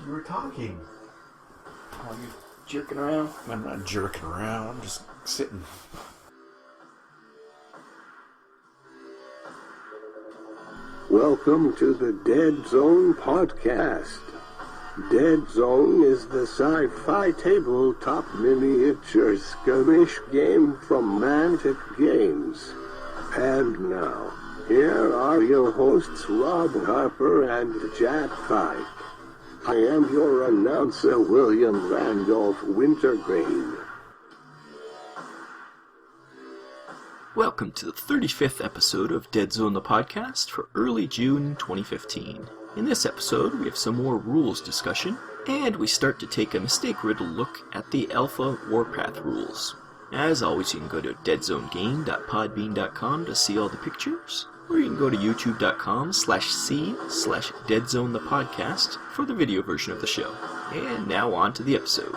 you were talking. Oh, you're jerking around? I'm not jerking around. I'm just sitting. Welcome to the Deadzone Podcast. Deadzone is the sci-fi tabletop miniature skirmish game from Mantic Games. And now, here are your hosts Rob Harper and Jack Pike. I am your announcer, William Randolph Wintergreen. Welcome to the 35th episode of Deadzone the Podcast for early June 2015. In this episode, we have some more rules discussion, and we start to take a mistake-riddled look at the Alpha Warpath Rules. As always, you can go to deadzonegame.podbean.com to see all the pictures, or you can go to youtube.com/c/Deadzone the Podcast for the video version of the show. And now on to the episode.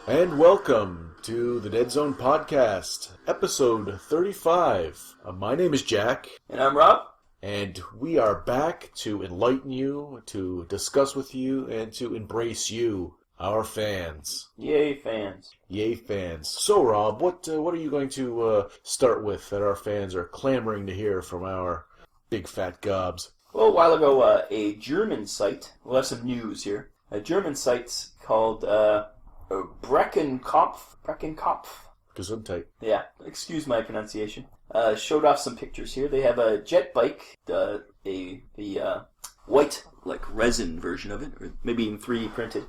And welcome to the Deadzone Podcast, episode 35. My name is Jack. And I'm Rob. And we are back to enlighten you, to discuss with you, and to embrace you, our fans. Yay, fans. Yay, fans. So, Rob, what are you going to start with that our fans are clamoring to hear from our big fat gobs? Well, a while ago, a German site, we'll have some news here, a German site called Brueckenkopf. Gesundheit. Yeah, excuse my pronunciation. Showed off some pictures here. They have a jet bike, the white, like, resin version of it, or maybe even 3D printed,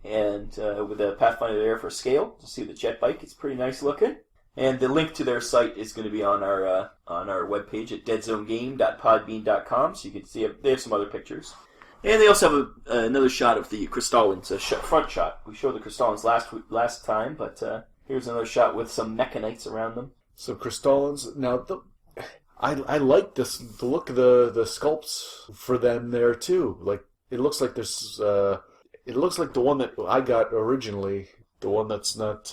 and with a Pathfinder there for scale to see the jet bike. It's pretty nice looking. And the link to their site is going to be on our webpage at deadzonegame.podbean.com, so you can see they have some other pictures. And they also have another shot of the Crystallins, a front shot. We showed the Crystallins last time, but here's another shot with some mechanites around them. Some Crystallins. Now, I like the look of the sculpts for them there too. Like, it looks like there's it looks like the one that I got originally. The one that's not.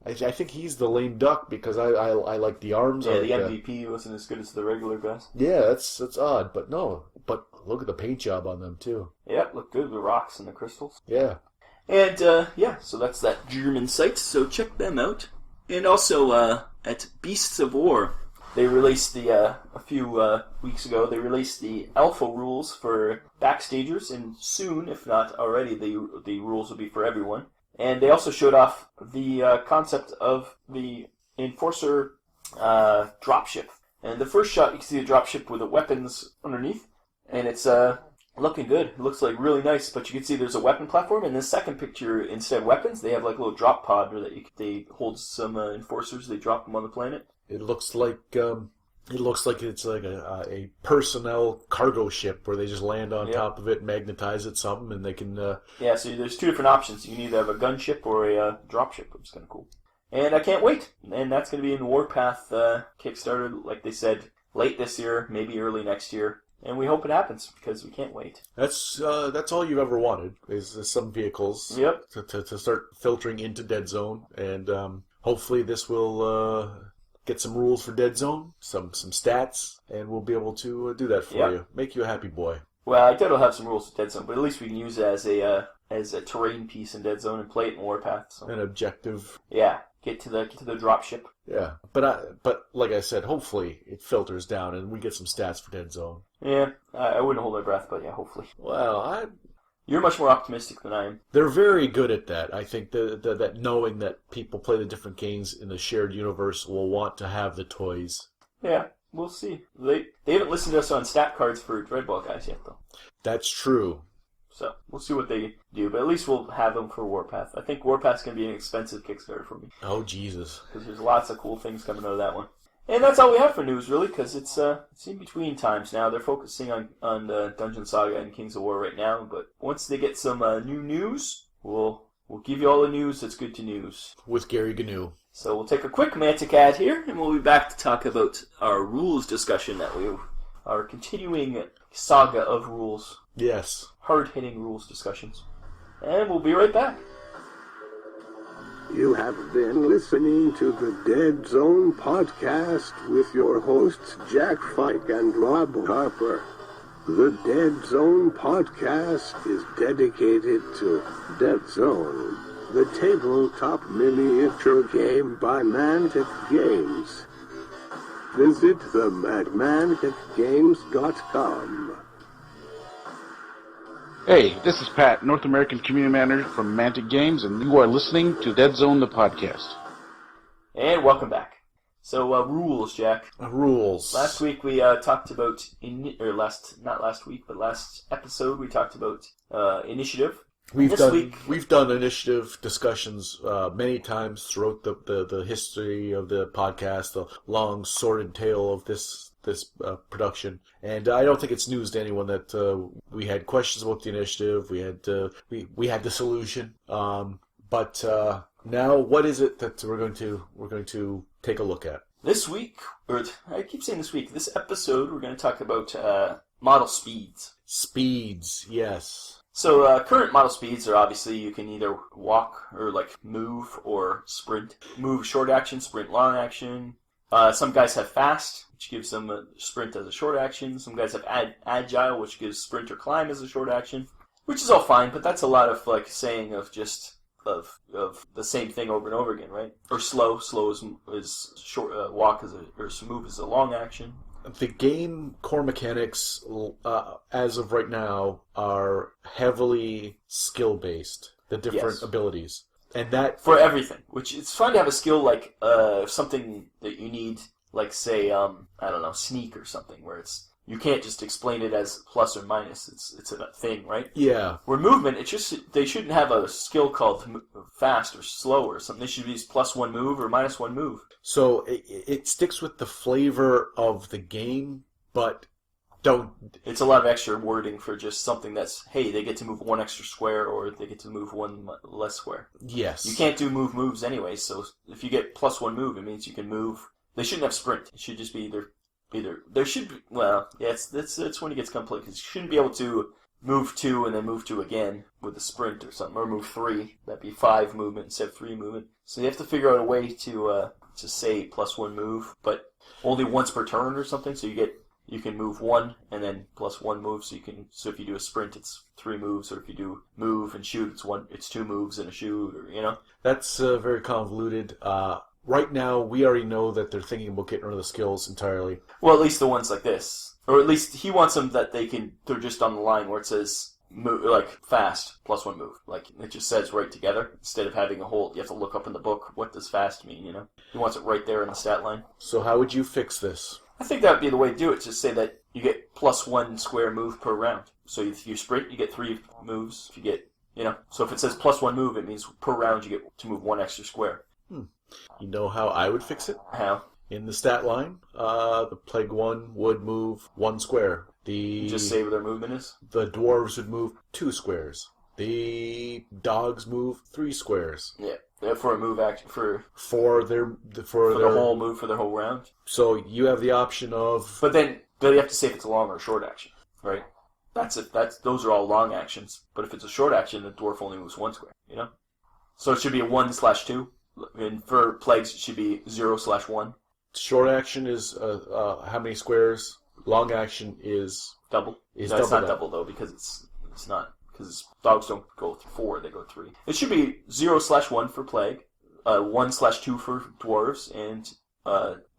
I think he's the lame duck because I like the arms. Yeah, the MVP wasn't as good as the regular guys. Yeah, that's odd, but no. But look at the paint job on them too. Yeah, look good, the rocks and the crystals. Yeah. And so that's that German site. So check them out. And also at Beasts of War, they released a few weeks ago. They released the Alpha Rules for Backstagers, and soon, if not already, the rules will be for everyone. And they also showed off the concept of the Enforcer dropship. And the first shot, you can see a dropship with the weapons underneath, and it's looking good. It looks like really nice, but you can see there's a weapon platform. In the second picture, instead of weapons, they have like a little drop pod where they hold some enforcers. They drop them on the planet. It looks like it's like a personnel cargo ship where they just land on top of it, magnetize it, something, and they can. Yeah, so there's two different options. You can either have a gunship or a dropship, which is kind of cool. And I can't wait. And that's going to be in Warpath Kickstarter, like they said, late this year, maybe early next year. And we hope it happens, because we can't wait. That's all you've ever wanted, is some vehicles to start filtering into Deadzone. And hopefully this will get some rules for Deadzone, some stats, and we'll be able to do that for you. Make you a happy boy. Well, I doubt it'll have some rules for Deadzone, but at least we can use it as a terrain piece in Deadzone and play it in Warpath. So. An objective. Yeah. Get to the dropship. Yeah, but like I said, hopefully it filters down and we get some stats for Deadzone. Yeah, I wouldn't hold my breath, but yeah, hopefully. Well, You're much more optimistic than I am. They're very good at that. I think that knowing that people play the different games in the shared universe will want to have the toys. Yeah, we'll see. They haven't listed us on stat cards for Dreadball guys yet, though. That's true. So, we'll see what they do, but at least we'll have them for Warpath. I think Warpath's going to be an expensive Kickstarter for me. Oh, Jesus. Because there's lots of cool things coming out of that one. And that's all we have for news, really, because it's in between times now. They're focusing on Dungeon Saga and Kings of War right now, but once they get some new news, we'll give you all the news that's good to news. With Gary Gnu. So we'll take a quick Mantic ad here, and we'll be back to talk about our rules discussion our continuing saga of rules. Yes. Hard-hitting rules discussions. And we'll be right back. You have been listening to the Deadzone Podcast with your hosts Jack Fike and Rob Harper. The Deadzone Podcast is dedicated to Deadzone, the tabletop miniature game by Mantic Games. Visit them at manticgames.com. Hey, this is Pat, North American Community Manager from Mantic Games, and you are listening to Deadzone the Podcast. And welcome back. So, rules, Jack. Rules. Last week we talked about, last episode we talked about initiative. We've done initiative discussions many times throughout the history of the podcast, the long sordid tale of this production, and I don't think it's news to anyone that we had questions about the initiative. We had the solution, but now what is it that we're going to take a look at this week? Or I keep saying this week. This episode we're going to talk about model speeds. Speeds, yes. So current model speeds are obviously you can either walk or move or sprint. Move short action, sprint long action. Some guys have fast, which gives them a sprint as a short action. Some guys have agile, which gives sprint or climb as a short action, which is all fine. But that's a lot of saying of just of the same thing over and over again, right? Or slow is short. Walk or move is a long action. The game core mechanics, as of right now, are heavily skill-based, the different abilities. And that... For everything, which it's fun to have a skill something that you need, say, I don't know, sneak or something, where you can't just explain it as plus or minus, it's a thing, right? Yeah. Where movement, they shouldn't have a skill called fast or slow or something. They should be +1 move or -1 move. So it sticks with the flavor of the game, but it's a lot of extra wording for just something that's, hey, they get to move 1 extra square or they get to move 1 less square. Yes. You can't do moves anyway, so if you get +1 move, it means you can move. They shouldn't have sprint. It should just be either there should be, that's when it gets complicated, because you shouldn't be able to move 2 and then move 2 again with a sprint or something, or move 3. That'd be 5 movement instead of 3 movement. So you have to figure out a way to say +1 move, but only once per turn or something, so you can move 1 and then +1 move, so if you do a sprint it's 3 moves, or if you do move and shoot it's 2 moves and a shoot, or That's very convoluted. Right now, we already know that they're thinking about getting rid of the skills entirely. Well, at least the ones like this. Or at least he wants them that they're just on the line where it says, fast, +1 move. It just says right together. Instead of having you have to look up in the book, what does fast mean, He wants it right there in the stat line. So how would you fix this? I think that would be the way to do it. Just say that you get +1 square move per round. So if you sprint, you get 3 moves. If you get, so if it says +1 move, it means per round you get to move 1 extra square. You know how I would fix it? How? In the stat line, the Plague 1 would move 1 square. Just say what their movement is? The dwarves would move 2 squares. The dogs move 3 squares. Yeah, for a move action for their whole move for their whole round. So you have the option of. But then you have to say if it's a long or a short action, right? That's it. Those are all long actions. But if it's a short action, the dwarf only moves 1 square. So it should be a 1/2. And for plagues, it should be 0/1. Short action is how many squares? Long action is double. It's not double though, because it's not, because dogs don't go 4; they go 3. It should be 0/1 for plague, 1/2 for dwarves, and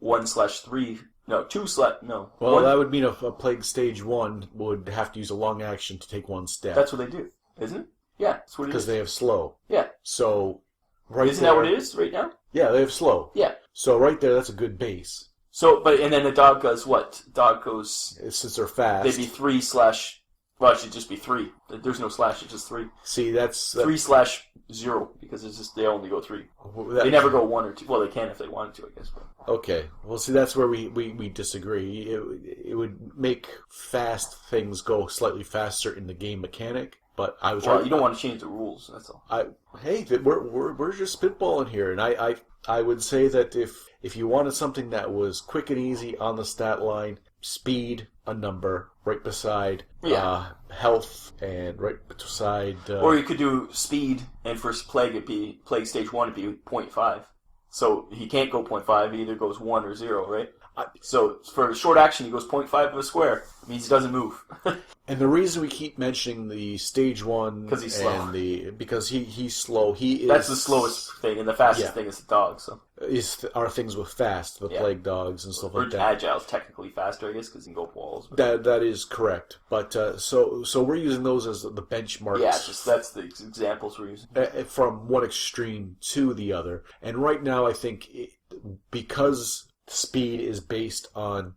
1/3. No, 2/ no. Well, 1, that would mean a plague stage 1 would have to use a long action to take 1 step. That's what they do, isn't it? Yeah, that's what it is. Because they have slow. Yeah. So. Isn't that what it is right now? Yeah, they have slow. Yeah. So right there, that's a good base. So, and then the dog goes what? Dog goes. Since they're fast. They'd be 3/. Well, it should just be 3. There's no slash. It's just 3. See, that's 3/0 because it's just they only go 3. They never go 1 or 2. Well, they can if they wanted to, I guess. But. Okay. Well, see, that's where we disagree. It would make fast things go slightly faster in the game mechanic. But I was you don't want to change the rules. That's all. We're just spitballing here, and I would say that if you wanted something that was quick and easy on the stat line, speed a number right beside health and right beside. Or you could do speed, and for plague it'd be plague stage 1 it'd be 0.5. So he can't go 0.5. He either goes 1 or 0, right? So for short action, he goes 0.5 of a square. It means he doesn't move. And the reason we keep mentioning the stage 1 because he's slow. Because he's slow. That's the slowest thing, and the fastest thing is the dog. So are things with fast, the plague dogs and stuff like that. Agile's technically faster, I guess, because he can go up walls. That is correct. But so we're using those as the benchmarks. Yeah, that's the examples we're using. From one extreme to the other. And right now, I think because speed is based on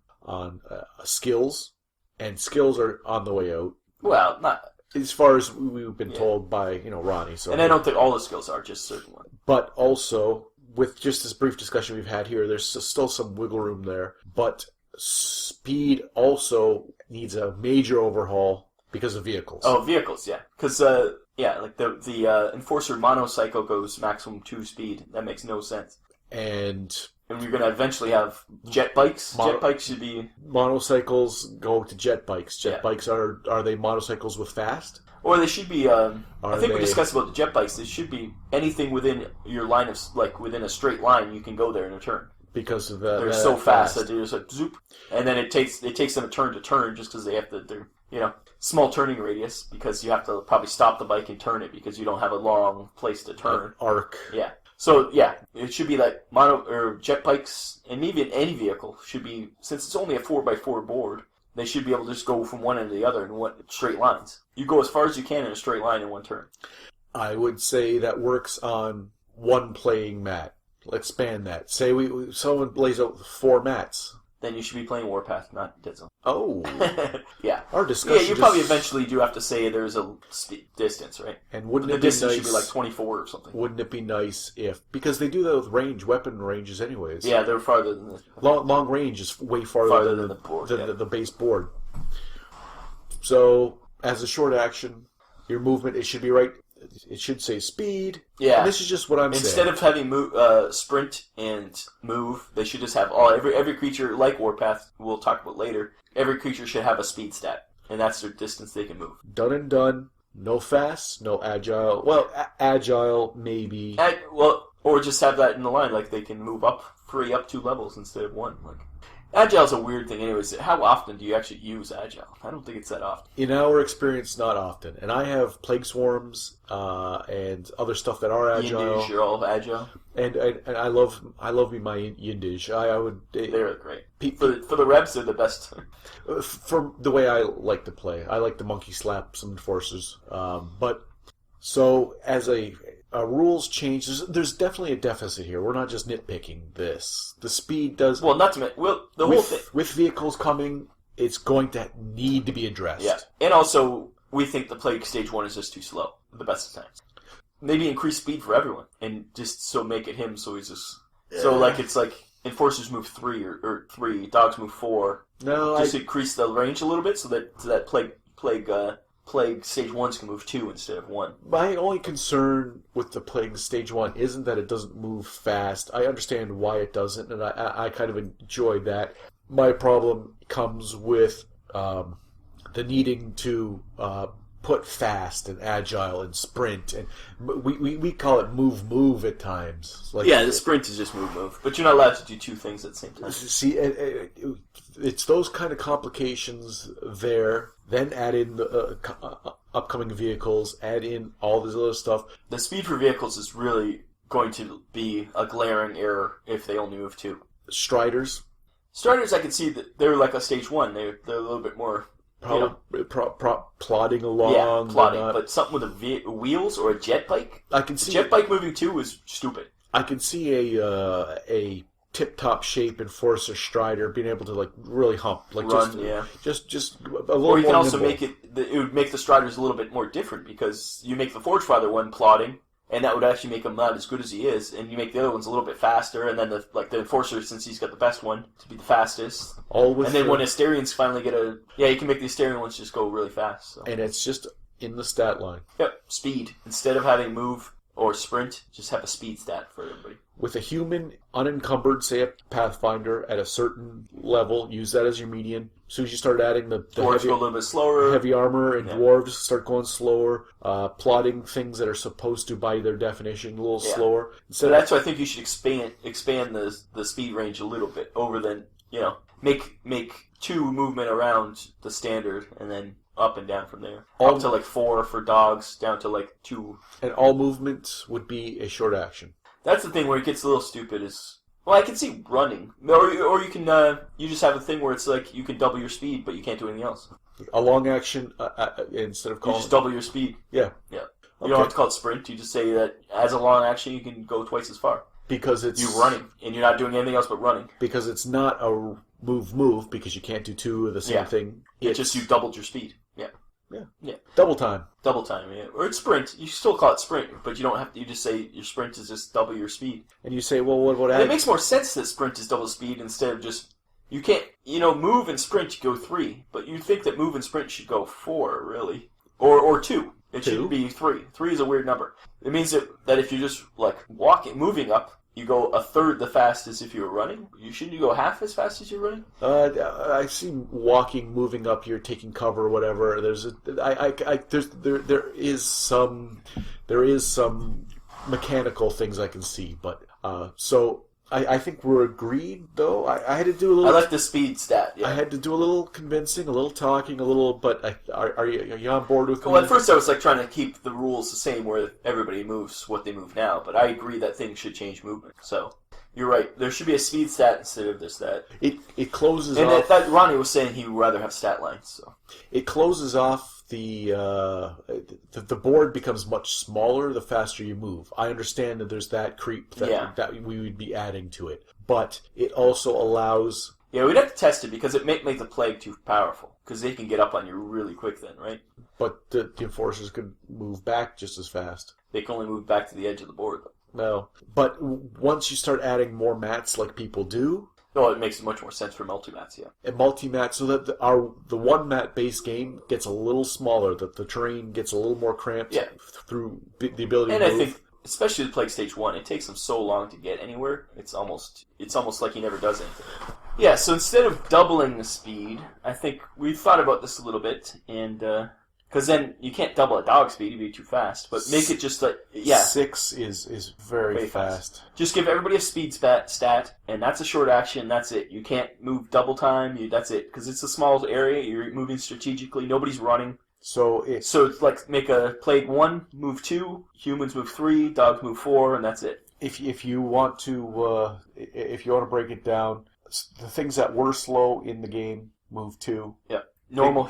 skills, and skills are on the way out. Well, not as far as we've been told by Ronnie. So, and I don't think all the skills are, just certain ones. But also, with just this brief discussion we've had here, there's still some wiggle room there. But speed also needs a major overhaul because of vehicles. Oh, vehicles, yeah. Because like the Enforcer monocycle goes maximum 2 speed. That makes no sense. And we're going to eventually have jet bikes. Jet bikes should be... Monocycles go to jet bikes. Jet bikes, are they motorcycles with fast? Or they should be... I think we discussed about the jet bikes. They should be anything within your line of... Like, within a straight line, you can go there in a turn. Because of they're so fast that they're just like, zoop. And then it takes them a turn to turn just because they have to... They're, small turning radius because you have to probably stop the bike and turn it because you don't have a long place to turn. Arc. Yeah. So, it should be like jet bikes, and even any vehicle should be, since it's only a 4x4 board, they should be able to just go from one end to the other in straight lines. You go as far as you can in a straight line in one turn. I would say that works on one playing mat. Let's span that. Say someone lays out 4 mats. Then you should be playing Warpath, not Deadzone. Oh. Yeah. Our discussion. Yeah, you probably eventually do have to say there's a distance, right? And wouldn't the it be distance nice, should be like 24 or something. Wouldn't it be nice if... Because they do that with weapon ranges anyways. Yeah, they're farther than this. Long range is way farther than the board, the base board. So, as a short action, your movement, it should be right... It should say speed. Yeah. And this is just what I'm saying. Instead of having sprint and move, they should just have every creature, like Warpath, we'll talk about later, every creature should have a speed stat. And that's their distance they can move. Done and done. No fast, no agile. Well, agile, maybe. Or just have that in the line, like they can move up 2 levels instead of 1. Like, Agile's a weird thing anyways. How often do you actually use Agile? I don't think it's that often. In our experience, not often. And I have Plague Swarms and other stuff that are Agile. Yindish are all Agile. And I love me my Yindish. They're great. For the reps, they're the best. For the way I like to play. I like to monkey slap some enforcers. But, so, as a rules change, there's definitely a deficit here. We're not just nitpicking this. The speed does... Well, not to mention... Well, the whole thing... With vehicles coming, it's going to need to be addressed. Yeah. And also, we think the Plague Stage 1 is just too slow at the best of times. Maybe increase speed for everyone, and just so make it him so he's just... Yeah. So, like, it's like Enforcers move 3, or 3, Dogs move 4. No, just increase the range a little bit so that Plague Stage 1s can move 2 instead of 1. My only concern with the Plague Stage 1 isn't that it doesn't move fast. I understand why it doesn't, and I kind of enjoy that. My problem comes with the needing to put fast and agile and sprint, and we call it move at times. Like, yeah, the sprint is just move, but you're not allowed to do 2 things at the same time. See, it's those kind of complications there. Then add in the upcoming vehicles, add in all this other stuff. The speed for vehicles is really going to be a glaring error if they only move 2. Striders, I can see that they're like a stage 1. They're a little bit more... plodding along. Yeah, plodding. But something with wheels or a jet bike? I can see... A jet bike moving 2 is stupid. I can see a tip-top shape Enforcer Strider being able to, like, really hump. Like, run, just a little more Or you can also nimble. make it would make the Striders a little bit more different, because you make the Forgefather one plodding, and that would actually make him not as good as he is, and you make the other ones a little bit faster, and then the Enforcer, since he's got the best one, to be the fastest. And then when Asterians finally get you can make the Asterian ones just go really fast. So. And it's just in the stat line. Yep, speed. Instead of having move or sprint, just have a speed stat for everybody. With a human unencumbered, say a Pathfinder, at a certain level, use that as your median. As soon as you start adding the dwarves go a little bit slower. Heavy armor and dwarves start going slower. Plotting things that are supposed to, by their definition, a little slower. So that's why I think you should expand the speed range a little bit over than make 2 movement around the standard, and then up and down from there. All- Up to 4 for dogs, down to 2. And all movement would be a short action. That's the thing where it gets a little stupid is... Well, I can see running. Or you can, you just have a thing where it's you can double your speed, but you can't do anything else. A long action, instead of You calling... just double your speed. Yeah. Yeah. Okay. You don't have to call it sprint. You just say that as a long action, you can go twice as far. Because it's... You're running, and you're not doing anything else but running. Because it's not a move, because you can't do 2 of the same thing. It's just you doubled your speed. Yeah. Double time. Double time, yeah. Or it's sprint. You still call it sprint, but you don't have to. You just say your sprint is just double your speed. And you say, well, what And it makes more sense that sprint is double speed instead of just... You can't... move and sprint, you go 3. But you'd think that move and sprint should go 4, really. Or 2. It 2? shouldn't be 3. 3 is a weird number. It means that if you're just, moving up, you go a third the fastest if you were running. Shouldn't you go half as fast as you're running? I see walking, moving up, you're taking cover, or whatever. There is some mechanical things I can see, but so I think we're agreed. Though I had to do a little. I like the speed stat. Yeah. I had to do a little convincing, a little talking, a little. But are you on board with me? Well, at first I was trying to keep the rules the same, where everybody moves what they move now. But I agree that things should change movement. So you're right. There should be a speed stat instead of this stat. It closes and off. That Ronnie was saying he would rather have stat lines. So it closes off the board becomes much smaller the faster you move. I understand that there's that creep that we would be adding to it, but it also allows... Yeah, we'd have to test it because it may make the plague too powerful, because they can get up on you really quick then, right? But the enforcers could move back just as fast. They can only move back to the edge of the board, though. No, but once you start adding more mats like people do... No, it makes much more sense for multi-mats, yeah. And multi-mat, so that the one-mat base game gets a little smaller, that the terrain gets a little more cramped through the ability to move. And I think, especially the Plague Stage 1, it takes him so long to get anywhere, it's almost like he never does anything. Yeah, so instead of doubling the speed, I think we thought about this a little bit, and... Because then you can't double a dog speed, it'd be too fast. But make it just 6 is very fast. Just give everybody a speed stat, and that's a short action, that's it. You can't move double time, that's it. Because it's a small area, you're moving strategically, nobody's running. So it's make a Plague 1, move 2, humans move 3, dogs move 4, and that's it. If you want to break it down, the things that were slow in the game move 2. Yeah. Normal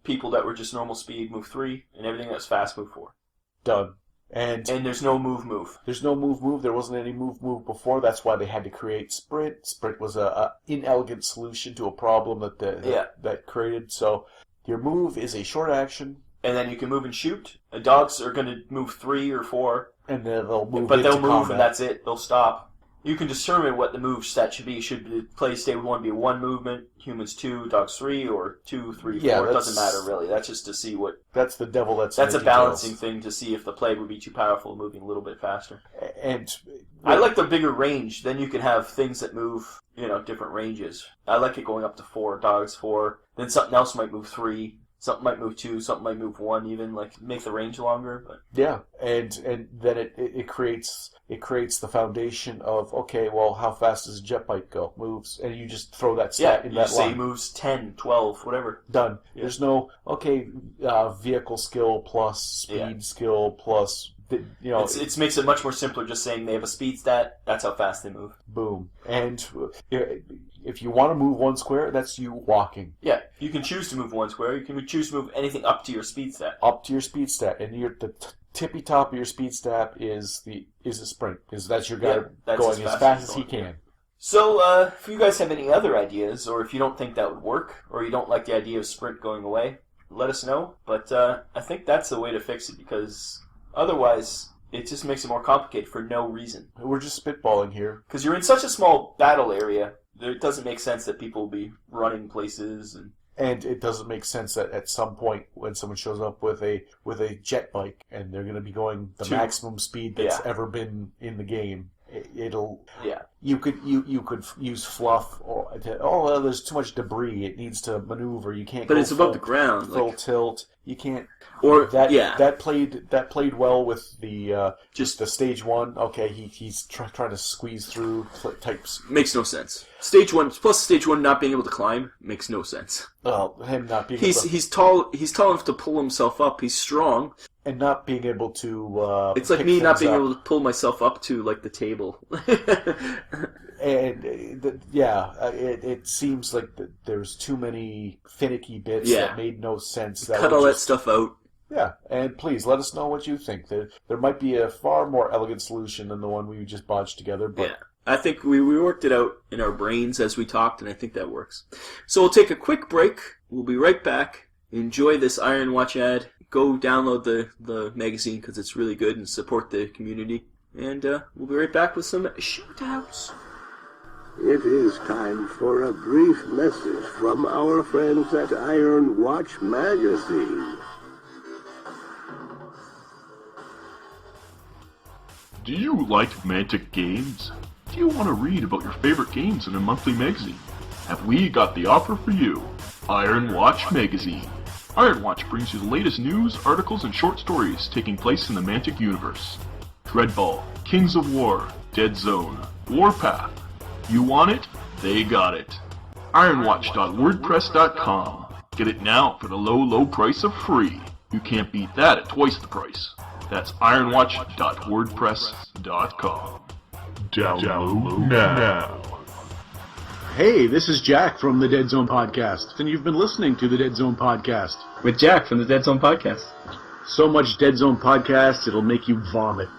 people that were just normal speed move 3, and everything that's fast move 4. Done. And there's no move. There's no move. There wasn't any move before. That's why they had to create sprint. Sprint was a inelegant solution to a problem that created. So your move is a short action, and then you can move and shoot. And dogs are going to move 3 or 4, and then they'll move. But they'll move, combat. and that's it. They'll stop. You can determine what the move stat should be. Should the play stage 1 be 1 movement, humans 2, dogs 3, or 2, 3, 4? It doesn't matter, really. That's just to see what... That's the devil that's a balancing thing to see if the plague would be too powerful, moving a little bit faster. And... I like the bigger range. Then you can have things that move, different ranges. I like it going up to 4, dogs 4. Then something else might move 3. Something might move 2, something might move 1 even, make the range longer. But yeah, and then it creates the foundation of, okay, well, how fast does a jet bike go? Moves, and you just throw that stat in that line. You say moves 10, 12, whatever. Done. Yeah. There's no, vehicle skill plus speed skill plus... It makes it much more simpler just saying they have a speed stat, that's how fast they move. Boom. And if you want to move 1 square, that's you walking. Yeah, you can choose to move 1 square. You can choose to move anything up to your speed stat. Up to your speed stat. And the tippy top of your speed stat is a sprint. That's your guy going as fast as he can. So, if you guys have any other ideas, or if you don't think that would work, or you don't like the idea of sprint going away, let us know. But I think that's the way to fix it, because... Otherwise, it just makes it more complicated for no reason. We're just spitballing here. Because you're in such a small battle area, it doesn't make sense that people will be running places. And it doesn't make sense that at some point when someone shows up with a jet bike and they're going to be going the maximum speed that's ever been in the game, it'll... Yeah. You could use fluff, or well, there's too much debris. It needs to maneuver. You can't. But go it's above the ground. Full tilt. You can't. Or that played well with the just the stage 1. Okay, he's trying to squeeze through types. Makes no sense. Stage 1 plus stage 1 not being able to climb makes no sense. Well, him not being. He's tall. He's tall enough to pull himself up. He's strong. And not being able to. It's like me not being able to pull myself up to like the table. And it seems like there's too many finicky bits that made no sense. Cut all that stuff out. Yeah, and please let us know what you think. There might be a far more elegant solution than the one we just bodged together. But yeah, I think we worked it out in our brains as we talked, and I think that works. So we'll take a quick break. We'll be right back. Enjoy this Iron Watch ad. Go download the magazine because it's really good and support the community. And we'll be right back with some shout-outs. It is time for a brief message from our friends at Iron Watch Magazine. Do you like Mantic Games? Do you want to read about your favorite games in a monthly magazine? Have we got the offer for you? Iron Watch Magazine. Iron Watch brings you the latest news, articles, and short stories taking place in the Mantic universe. Dreadball, Kings of War, Deadzone, Warpath. You want it? They got it. Ironwatch.wordpress.com. Get it now for the low, low price of free. You can't beat that at twice the price. That's ironwatch.wordpress.com. Download now. Hey, this is Jack from the Deadzone Podcast, and you've been listening to the Deadzone Podcast. With Jack from the Deadzone Podcast. So much Deadzone Podcast, it'll make you vomit.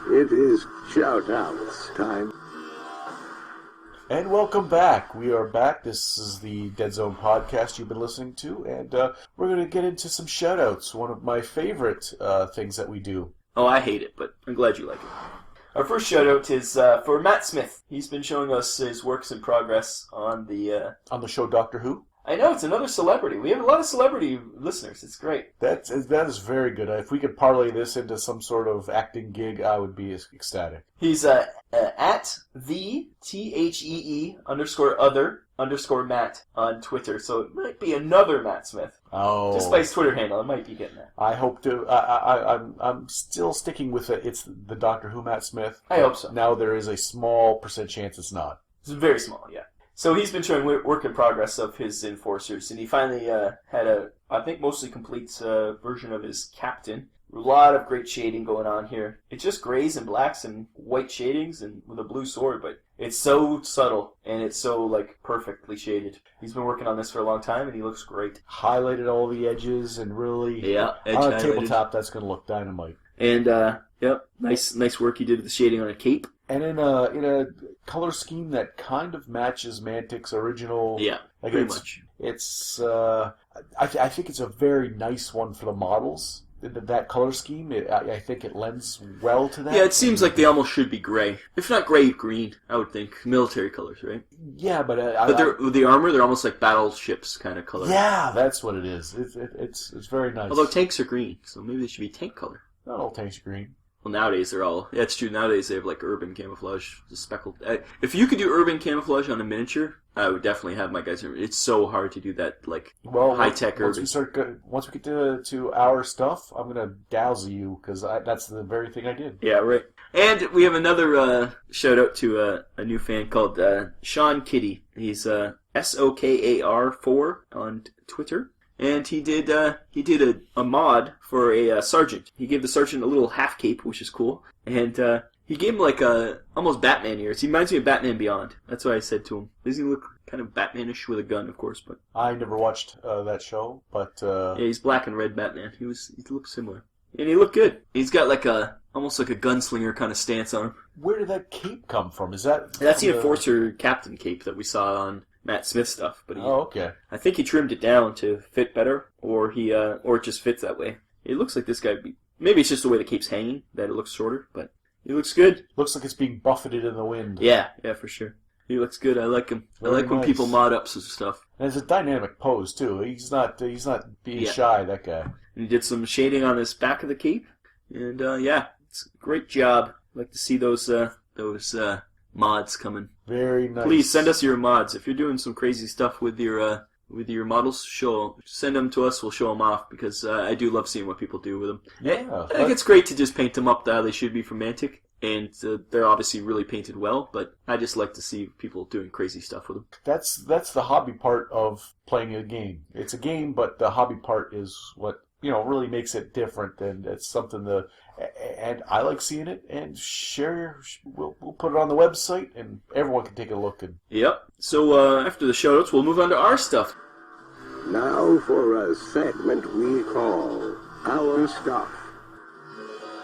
It is shout-outs time. And welcome back. We are back. This is the Deadzone Podcast you've been listening to, and we're going to get into some shout-outs, one of my favorite things that we do. Oh, I hate it, but I'm glad you like it. Our first shout-out is for Matt Smith. He's been showing us his works in progress on the show Doctor Who. I know, it's another celebrity. We have a lot of celebrity listeners. It's great. That is very good. If we could parlay this into some sort of acting gig, I would be ecstatic. He's at the THEE_other_Matt on Twitter. So it might be another Matt Smith. Oh. Just by his Twitter handle, it might be getting that. I hope to. I'm still sticking with it. It's the Doctor Who Matt Smith. I hope so. Now there is a small % chance it's not. It's very small, yeah. So he's been showing work in progress of his Enforcers, and he finally had a, I think, mostly complete version of his Captain. A lot of great shading going on here. It's just grays and blacks and white shadings and with a blue sword, but it's so subtle and it's so perfectly shaded. He's been working on this for a long time, and he looks great. Highlighted all the edges and really edge on a highlighted. tabletop. That's going to look dynamite. And nice work he did with the shading on a cape. And in a color scheme that kind of matches Mantic's original. Yeah, very much. It's I think it's a very nice one for the models. That color scheme, I think it lends well to that. Yeah, it seems like they almost should be gray. If not gray, green, I would think. Military colors, right? Yeah, but with the armor, they're almost like battleships kind of color. Yeah, that's what it is. It's very nice. Although tanks are green, so maybe they should be tank color. Not all tanks are green. Well, nowadays they're all... Yeah, it's true. Nowadays they have urban camouflage, just speckled. If you could do urban camouflage on a miniature, I would definitely have my guys. It's so hard to do that, high tech urban. Once we get to our stuff, I'm gonna dazzle you because that's the very thing I did. Yeah, right. And we have another shout out to a new fan called Sean Kitty. He's SOKAR4 on Twitter. And he did a mod for a sergeant. He gave the sergeant a little half cape, which is cool. And he gave him almost Batman ears. He reminds me of Batman Beyond. That's what I said to him. Doesn't he look kind of Batmanish with a gun, of course? But I never watched that show, but yeah, he's black and red Batman. He looked similar, and he looked good. He's got almost like a gunslinger kind of stance on him. Where did that cape come from? That's the Enforcer Captain cape that we saw on Matt Smith stuff, but okay. I think he trimmed it down to fit better, or it just fits that way. It looks like this guy. Maybe it's just the way the cape's hanging that it looks shorter, but he looks good. Looks like it's being buffeted in the wind. Yeah, for sure. He looks good. I like him. I like when people mod up some stuff. And it's a dynamic pose too. He's not being shy. That guy. And he did some shading on his back of the cape, and it's a great job. Like to see those mods coming. Very nice. Please send us your mods. If you're doing some crazy stuff with your models, send them to us. We'll show them off because I do love seeing what people do with them. Yeah. I think it's great to just paint them up how they should be for Mantic. And they're obviously really painted well, but I just like to see people doing crazy stuff with them. That's the hobby part of playing a game. It's a game, but the hobby part is what really makes it different, and it's something and I like seeing it. And we'll put it on the website, and everyone can take a look. And yep. So after the shoutouts, we'll move on to our stuff. Now for a segment we call Our Stuff.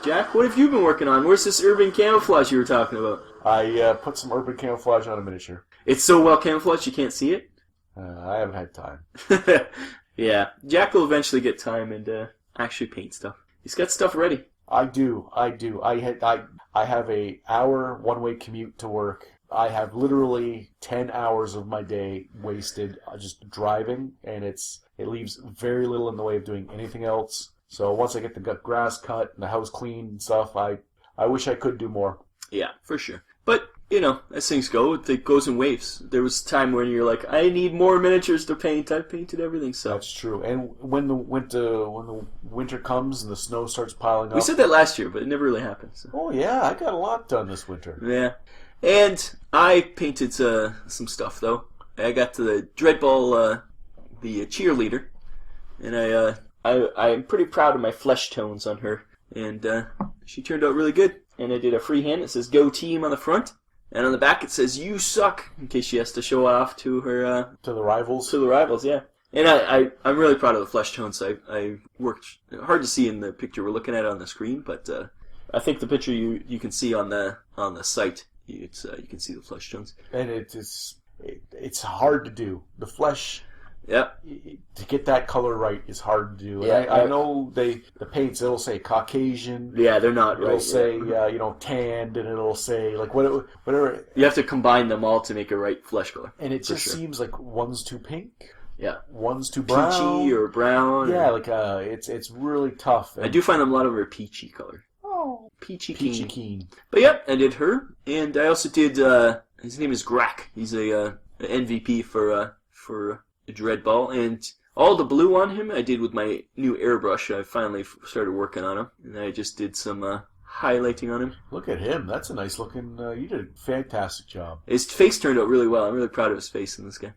Jack, what have you been working on? Where's this urban camouflage you were talking about? I put some urban camouflage on a miniature. It's so well camouflaged you can't see it? I haven't had time. Yeah, Jack will eventually get time and actually paint stuff. He's got stuff ready. I do. I have a hour one-way commute to work. I have literally 10 hours of my day wasted just driving, and it leaves very little in the way of doing anything else. So once I get the grass cut and the house cleaned and stuff, I wish I could do more. Yeah, for sure. But, as things go, it goes in waves. There was a time when you're like, I need more miniatures to paint. I've painted everything, so. That's true. And when the winter comes and the snow starts piling up. We said that last year, but it never really happened. So. Oh, yeah. I got a lot done this winter. Yeah. And I painted some stuff, though. I got to the Dreadball, the cheerleader, and I'm pretty proud of my flesh tones on her, and she turned out really good. And I did a freehand. It says "Go Team" on the front, and on the back it says "You suck," in case she has to show off to her to the rivals. To the rivals, yeah. And I'm really proud of the flesh tones. I worked hard to see in the picture we're looking at on the screen, but I think the picture you can see on the site, you can see the flesh tones. And it's hard to do. The flesh. Yep. To get that color right is hard to do. Yeah, I know the paints, it'll say Caucasian. Yeah, they're not right. It'll say, tanned, and it'll say, whatever. You have to combine them all to make a right flesh color. And it just seems like one's too pink. Yeah. One's too brown. Peachy or brown. Yeah, it's really tough. I do find them a lot of her peachy color. Oh. Peachy keen. But yeah, I did her. And I also did, his name is Grack. He's an MVP for Dreadball, and all the blue on him I did with my new airbrush. I finally started working on him, and I just did some highlighting on him. Look at him. That's a nice looking... you did a fantastic job. His face turned out really well. I'm really proud of his face in this guy.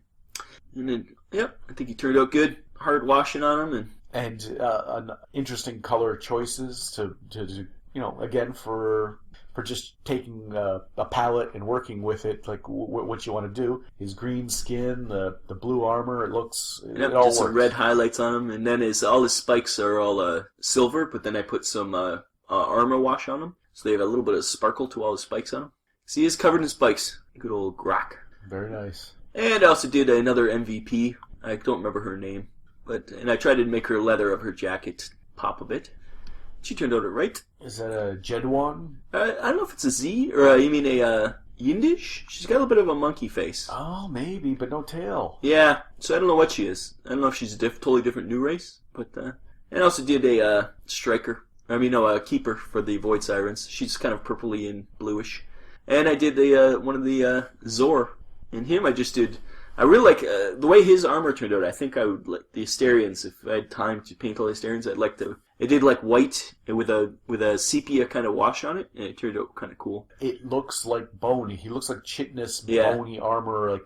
And then, I think he turned out good. Hard washing on him. And an interesting color choices to again, for just taking a palette and working with it, like what you want to do. His green skin, the blue armor, it all did works. Some red highlights on him, and then all his spikes are all silver, but then I put some armor wash on them, so they have a little bit of sparkle to all the spikes on them. See, he's covered in spikes. Good old Grack. Very nice. And I also did another MVP. I don't remember her name, and I tried to make her leather of her jacket pop a bit. She turned out right. Is that a Jedwan? I don't know if it's a Z, or you mean a Yindish? She's got a bit of a monkey face. Oh, maybe, but no tail. Yeah, so I don't know what she is. I don't know if she's a totally different new race, but... And I also did a striker. A keeper for the Void Sirens. She's kind of purpley and bluish. And I did one of the Zor. And him I just did... I really like the way his armor turned out. I think I would like the Asterians. If I had time to paint all the Asterians, I'd like to. It did like white with a sepia kind of wash on it, and it turned out kind of cool. It looks like bony. He looks like chitness, Yeah. bony armor,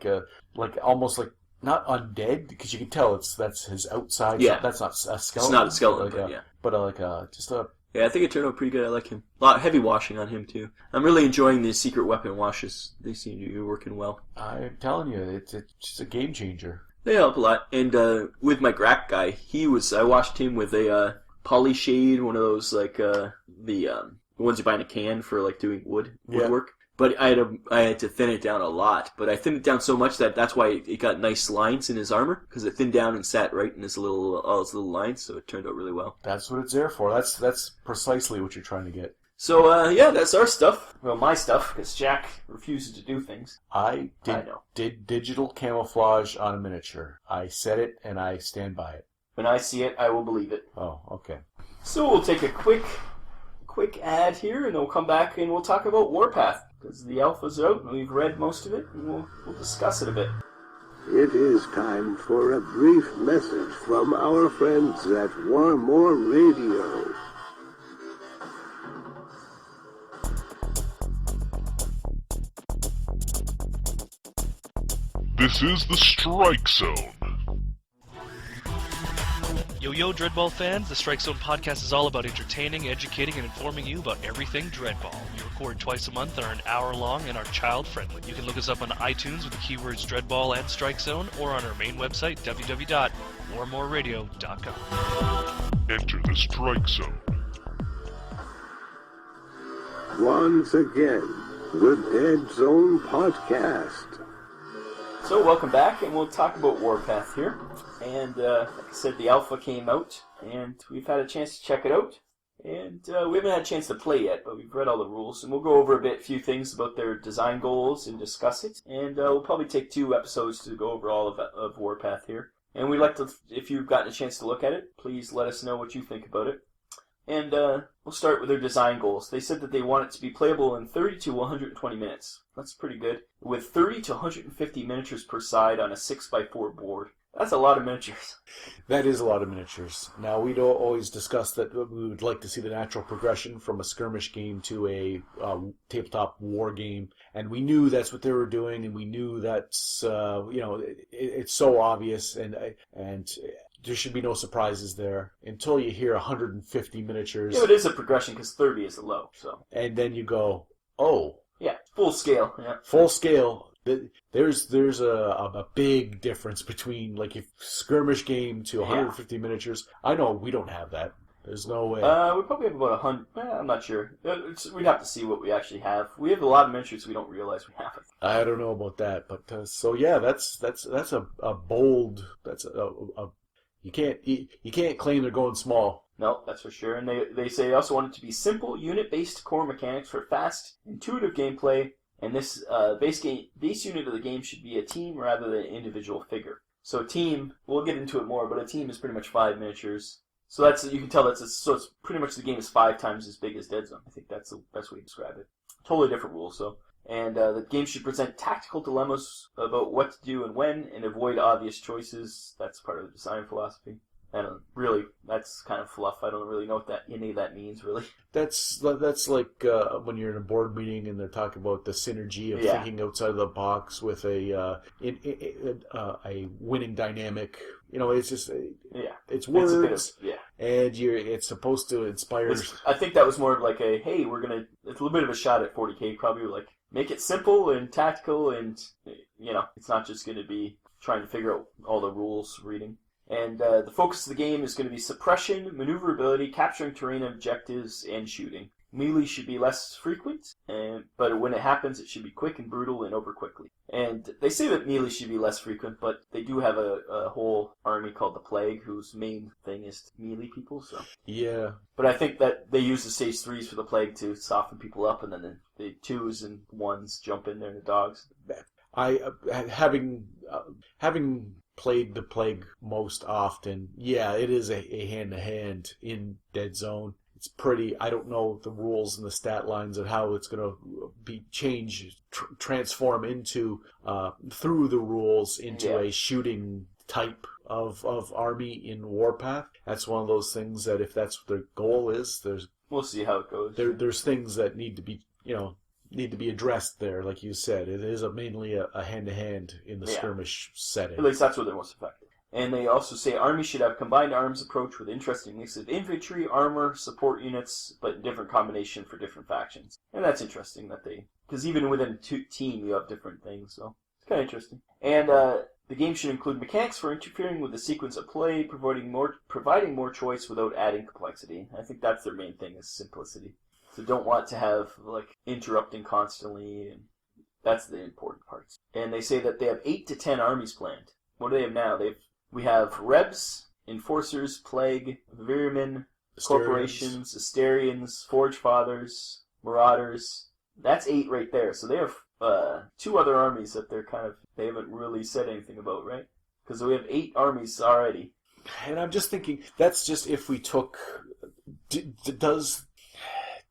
like almost like not undead, because you can tell that's his outside. Yeah. That's not a skeleton. It's not a skeleton, but just a. Yeah, I think it turned out pretty good. I like him. A lot of heavy washing on him too. I'm really enjoying the secret weapon washes. They seem to be working well. I'm telling you, it's just a game changer. They help a lot. And with my Grack guy, I washed him with a poly shade, one of those like the ones you buy in a can for like doing woodwork. But I had to thin it down a lot. But I thinned it down so much that's why it got nice lines in his armor, because it thinned down and sat right in all his little lines. So it turned out really well. That's what it's there for. That's precisely what you're trying to get. So that's our stuff. Well, my stuff, because Jack refuses to do things. I did digital camouflage on a miniature. I said it and I stand by it. When I see it, I will believe it. Oh, okay. So we'll take a quick quick ad here, and we'll come back and we'll talk about Warpath, because the alpha's out, and we've read most of it, and we'll discuss it a bit. It is time for a brief message from our friends at Warmore Radio. This is the Strike Zone. Yo, Dreadball fans, the Strike Zone podcast is all about entertaining, educating, and informing you about everything Dreadball. We record twice a month and are an hour long and are child-friendly. You can look us up on iTunes with the keywords Dreadball and Strike Zone, or on our main website, www.warmoreradio.com. Enter the Strike Zone. Once again, the Deadzone Podcast. So, welcome back, and we'll talk about Warpath here. And, like I said, the alpha came out, and we've had a chance to check it out. And we haven't had a chance to play yet, but we've read all the rules. And we'll go over a few things about their design goals and discuss it. And we'll probably take 2 episodes to go over all of Warpath here. And we'd like to, if you've gotten a chance to look at it, please let us know what you think about it. And we'll start with their design goals. They said that they want it to be playable in 30 to 120 minutes. That's pretty good. With 30 to 150 miniatures per side on a 6x4 board. That's a lot of miniatures. That is a lot of miniatures. Now, we don't always discuss that we would like to see the natural progression from a skirmish game to a tabletop war game. And we knew that's what they were doing, and we knew that's, it's so obvious, and there should be no surprises there until you hear 150 miniatures. Yeah, it is a progression because 30 is the low. So. And then you go, oh. Yeah, full scale. Yeah. Full scale. There's a big difference between, like, if skirmish game to 150 miniatures. I know we don't have that. There's no way. We probably have about 100. I'm not sure. We'd have to see what we actually have. We have a lot of miniatures we don't realize we have. I don't know about that, but so yeah, that's a bold. That's you can't claim they're going small. No, that's for sure. And they say they also want it to be simple, unit-based core mechanics for fast, intuitive gameplay. And this base unit of the game should be a team rather than an individual figure. So a team, we'll get into it more, but a team is pretty much 5 miniatures. So you can tell so it's pretty much the game is 5 times as big as Deadzone. I think that's the best way to describe it. Totally different rules, so. And the game should present tactical dilemmas about what to do and when, and avoid obvious choices. That's part of the design philosophy. That's kind of fluff. I don't really know what any of that means, really. That's like when you're in a board meeting and they're talking about the synergy of thinking outside of the box with a winning dynamic. It's just it's words. And it's supposed to inspire. I think that was more of like it's a little bit of a shot at 40K, probably like make it simple and tactical, and it's not just going to be trying to figure out all the rules reading. And the focus of the game is going to be suppression, maneuverability, capturing terrain objectives, and shooting. Melee should be less frequent, but when it happens, it should be quick and brutal and over quickly. And they say that melee should be less frequent, but they do have a whole army called the Plague, whose main thing is to melee people. So yeah. But I think that they use the stage 3s for the Plague to soften people up, and then the 2s and 1s jump in there, and the dogs. Having played the Plague most often, it is a hand-to-hand in Deadzone. It's pretty. I don't know the rules and the stat lines of how it's going to be transform into through the rules into a shooting type of army in Warpath. That's one of those things that if that's what their goal is, we'll see how it goes. There's things that need to be addressed there, like you said. It is mainly a hand-to-hand in the skirmish setting. At least that's where they're most effective. And they also say armies should have combined arms approach with interesting mix of infantry, armor, support units, but in different combination for different factions. And that's interesting because even within a team you have different things, so it's kind of interesting. And the game should include mechanics for interfering with the sequence of play, providing more choice without adding complexity. I think that's their main thing, is simplicity. So don't want to have interrupting constantly, and that's the important parts. And they say that they have 8 to 10 armies planned. What do they have now? We have Rebs, Enforcers, Plague, Vermin, Corporations, Asterians, Forge Fathers, Marauders. That's 8 right there. So they have 2 other armies that they haven't really said anything about, right? Because we have 8 armies already. And I'm just thinking, that's just if we took...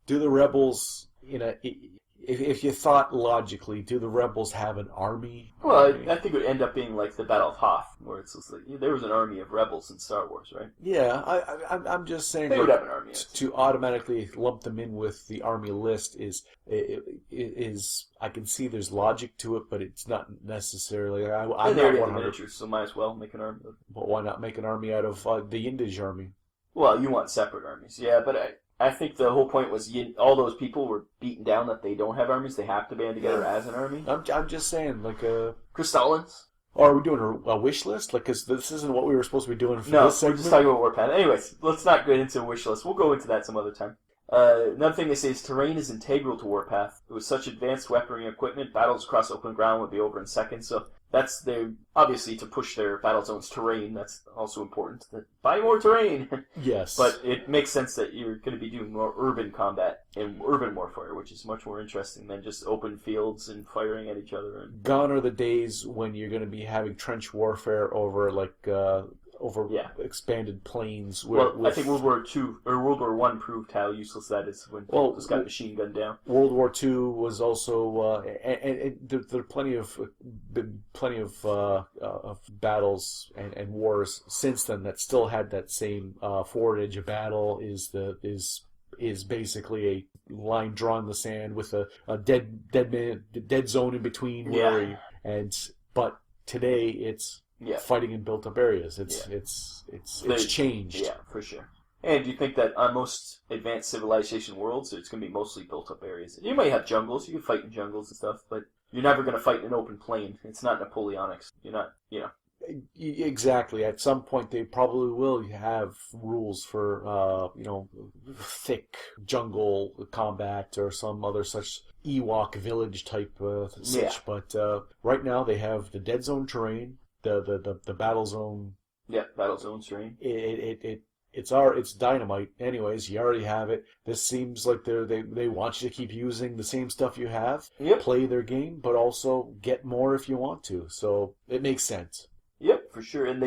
Do the rebels, if you thought logically, do the rebels have an army? Well, I think it would end up being like the Battle of Hoth, where it's just like there was an army of rebels in Star Wars, right? Yeah, I'm just saying They would have an army. Yes. to automatically lump them in with the army list is I can see there's logic to it, but it's not necessarily. I'm And they already not have the 100. miniatures, so might as well make an army. But why not make an army out of the Yindish army? Well, you want separate armies, yeah, but I think the whole point was all those people were beaten down that they don't have armies. They have to band together as an army. I'm just saying, like Crystallans? Or are we doing a wish list? Like, cause this isn't what we were supposed to be doing for No, this we're segment. just talking about Warpath. Anyways, let's not get into a wish list. We'll go into that some other time. Another thing they say is terrain is integral to Warpath. With such advanced weaponry and equipment, battles across open ground would be over in seconds. So that's obviously to push their battle zones terrain. That's also important. Buy more terrain. Yes, but it makes sense that you're going to be doing more urban combat and urban warfare, which is much more interesting than just open fields and firing at each other. And gone are the days when you're going to be having trench warfare over expanded plains. I think World War II or World War I proved how useless that is when people just got machine gunned down. World War II was also, and there are plenty of battles and wars since then that still had that same forward edge of battle. Is basically a line drawn in the sand with a dead zone in between. But today it's fighting in built up areas. It's changed. Yeah, for sure. And do you think that on most advanced civilization worlds, it's going to be mostly built up areas? You might have jungles. You can fight in jungles and stuff, but you're never going to fight in an open plain. It's not Napoleonics. You're not, Exactly. At some point, they probably will have rules for, thick jungle combat or some other such Ewok village type such. But right now, they have the dead zone terrain, the battle zone. Yeah, battle zone terrain. It's dynamite. Anyways, you already have it. This seems like they want you to keep using the same stuff you have. Yep. Play their game, but also get more if you want to. So it makes sense. Yep, for sure. And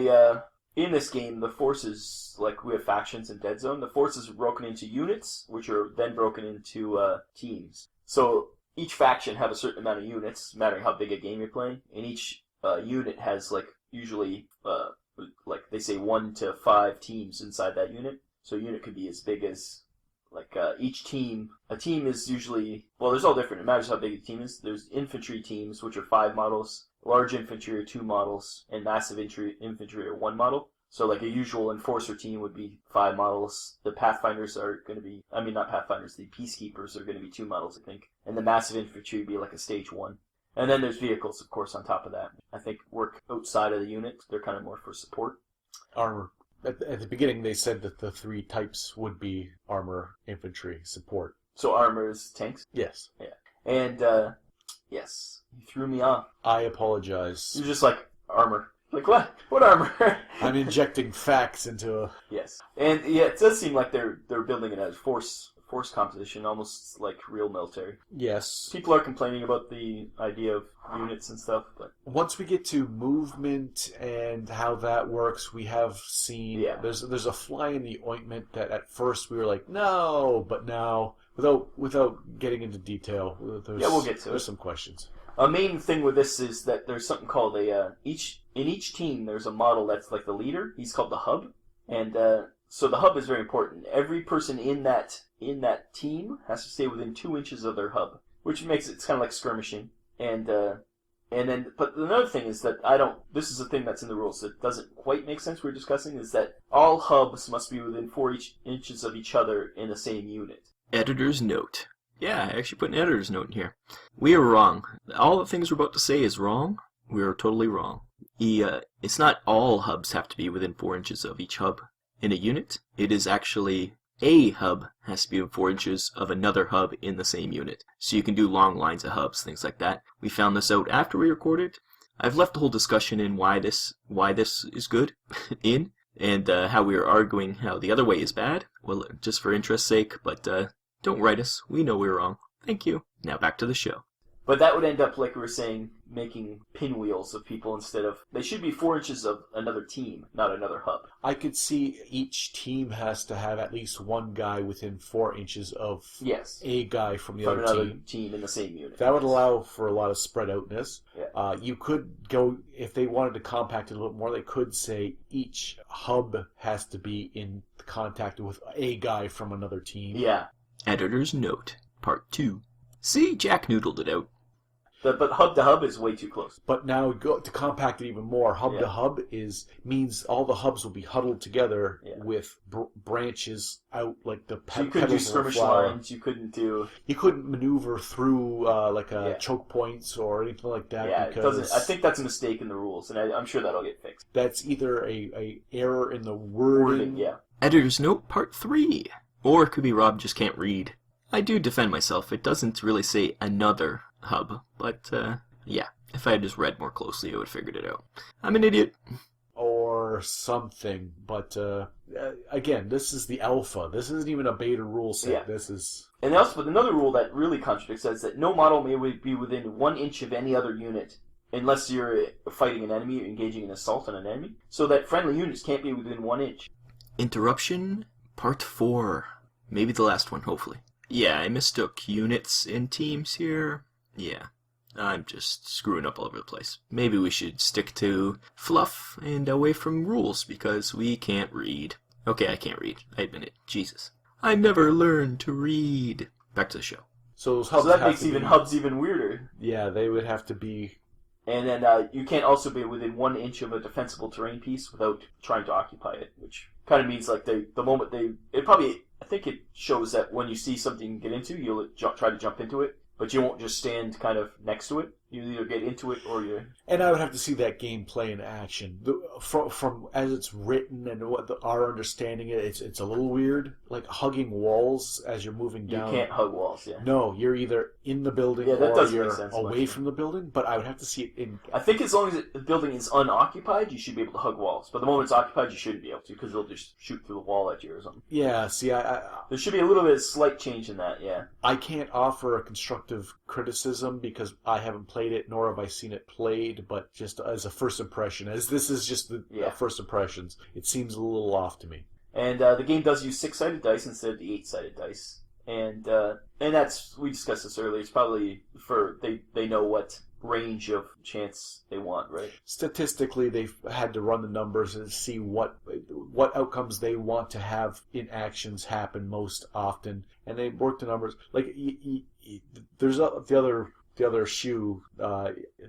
in this game, the forces, like we have factions in Dead Zone, the forces are broken into units, which are then broken into teams. So each faction have a certain amount of units, no matter how big a game you're playing, and each unit has usually they say 1 to 5 teams inside that unit. So a unit could be as big as each team. A team is usually, there's all different. It matters how big a team is. There's infantry teams, which are 5 models. Large infantry are 2 models, and massive infantry are 1 model. So a usual enforcer team would be 5 models. The Pathfinders are going to be, not Pathfinders, the Peacekeepers are going to be 2 models, I think. And the massive infantry would be a stage 1. And then there's vehicles, of course, on top of that. I think work outside of the unit. They're kind of more for support. Armor. At the beginning, they said that the 3 types would be armor, infantry, support. So armor is tanks? Yes. Yeah. And, yes. You threw me off. I apologize. You're just armor. What? What armor? I'm injecting facts into a... Yes. And, it does seem like they're building it as force composition, almost like real military. Yes. People are complaining about the idea of units and stuff, but... Once we get to movement and how that works, we have seen... Yeah. There's a fly in the ointment that at first we were like, no, but now, without getting into detail, we'll get to it. There's some questions. A main thing with this is that there's something called in each team there's a model that's the leader. He's called the hub, and so the hub is very important. Every person in that team has to stay within 2 inches of their hub, which makes it's kind of like skirmishing. And then, but another thing is that this is a thing that's in the rules that doesn't quite make sense. We're discussing is that all hubs must be within 4 inches of each other in the same unit. Editor's note. Yeah, I actually put an editor's note in here. We are wrong. All the things we're about to say is wrong. We are totally wrong. It's not all hubs have to be within 4 inches of each hub in a unit. It is actually a hub has to be within 4 inches of another hub in the same unit. So you can do long lines of hubs, things like that. We found this out after we recorded. I've left the whole discussion in why this is good in, and how we are arguing how the other way is bad. Well, just for interest's sake, but don't write us. We know we're wrong. Thank you. Now back to the show. But that would end up, like we were saying, making pinwheels of people instead of... They should be 4 inches of another team, not another hub. I could see each team has to have at least one guy within 4 inches of a guy from the other another team. team in the same unit. That would allow for a lot of spread outness. Yeah. You could go, if they wanted to compact it a little more, they could say each hub has to be in contact with a guy from another team. Yeah. Editor's note, part 2. See, Jack noodled it out. But hub to hub is way too close. But now to compact it even more, hub to hub means all the hubs will be huddled together with branches out like the so you couldn't do skirmish lines. You couldn't maneuver through choke points or anything like that. Yeah, because it doesn't. I think that's a mistake in the rules, and I'm sure that'll get fixed. That's either a error in the wording. Yeah. Editor's note, part 3. Or it could be Rob just can't read. I do defend myself. It doesn't really say another hub, but yeah, if I had just read more closely, I would have figured it out. I'm an idiot. Or something, but again, this is the alpha. This isn't even a beta rule set. Yeah. This is... And also, but another rule that really contradicts that is that no model may be within 1 inch of any other unit unless you're fighting an enemy or engaging an assault on an enemy, so that friendly units can't be within 1 inch. Interruption, part 4. Maybe the last one, hopefully. Yeah, I mistook units and teams here. Yeah, I'm just screwing up all over the place. Maybe we should stick to fluff and away from rules because we can't read. Okay, I can't read. I admit it. Jesus. I never learned to read. Back to the show. So those hubs that makes hubs even weirder. Yeah, they would have to be... And then you can't also be within 1 inch of a defensible terrain piece without trying to occupy it, which kind of means like the moment I think it shows that when you see something get into, you'll try to jump into it, but you won't just stand kind of next to it. You either get into it or you... And I would have to see that gameplay in action. From as it's written and what our understanding is, it's a little weird. Like hugging walls as you're moving down. You can't hug walls, yeah. No, you're either in the building or you're away from the building, but I would have to see it in... I think as long as the building is unoccupied, you should be able to hug walls. But the moment it's occupied, you shouldn't be able to, because they'll just shoot through the wall at you or something. Yeah, see, there should be a little bit of slight change in that, yeah. I can't offer a constructive criticism because I haven't played it, nor have I seen it played, but just as a first impression, as this is just the first impressions, it seems a little off to me. And the game does use 6-sided dice instead of the 8-sided dice, and that's, we discussed this earlier, it's probably for, they know what range of chance they want, right? Statistically, they've had to run the numbers and see what outcomes they want to have in actions happen most often, and they work the numbers. Like, there's the other shoe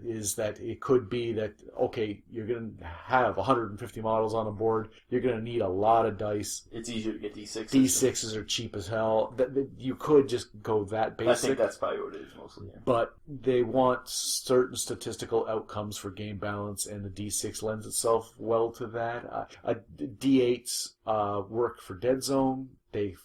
is that it could be that, okay, you're going to have 150 models on a board. You're going to need a lot of dice. It's easier to get D6s. D6s are cheap as hell. You could just go that basic. I think that's probably what it is mostly, yeah. But they want certain statistical outcomes for game balance, and the D6 lends itself well to that. D8s work for Deadzone. They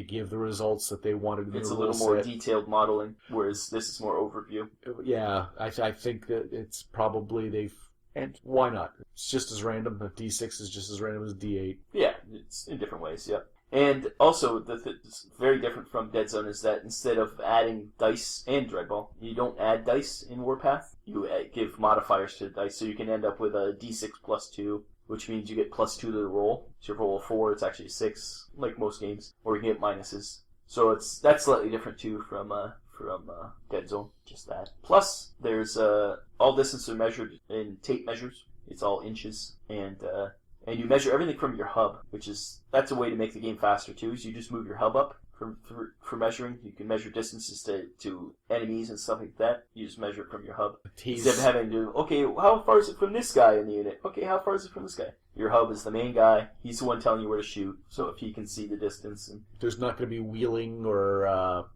give the results that they wanted in the It's rule a little more set. detailed modeling, whereas this is more overview. Yeah, I think that it's probably and why not? It's just as random. The D6 is just as random as D8. Yeah, it's in different ways, yeah. And also, it's very different from Deadzone is that instead of adding dice and Dreadball, you don't add dice in Warpath. You give modifiers to the dice, so you can end up with a D6 plus 2, which means you get plus 2 to the roll. So if you roll a 4, it's actually a 6, like most games. Or you can get minuses. So that's slightly different too from Deadzone, just that. Plus, there's all distances are measured in tape measures. It's all inches, and you measure everything from your hub, that's a way to make the game faster too. Is you just move your hub up for measuring. You can measure distances to enemies and stuff like that. You just measure it from your hub. Instead of having to, okay, how far is it from this guy in the unit? Okay, how far is it from this guy? Your hub is the main guy. He's the one telling you where to shoot. So if he can see the distance, there's not going to be wheeling or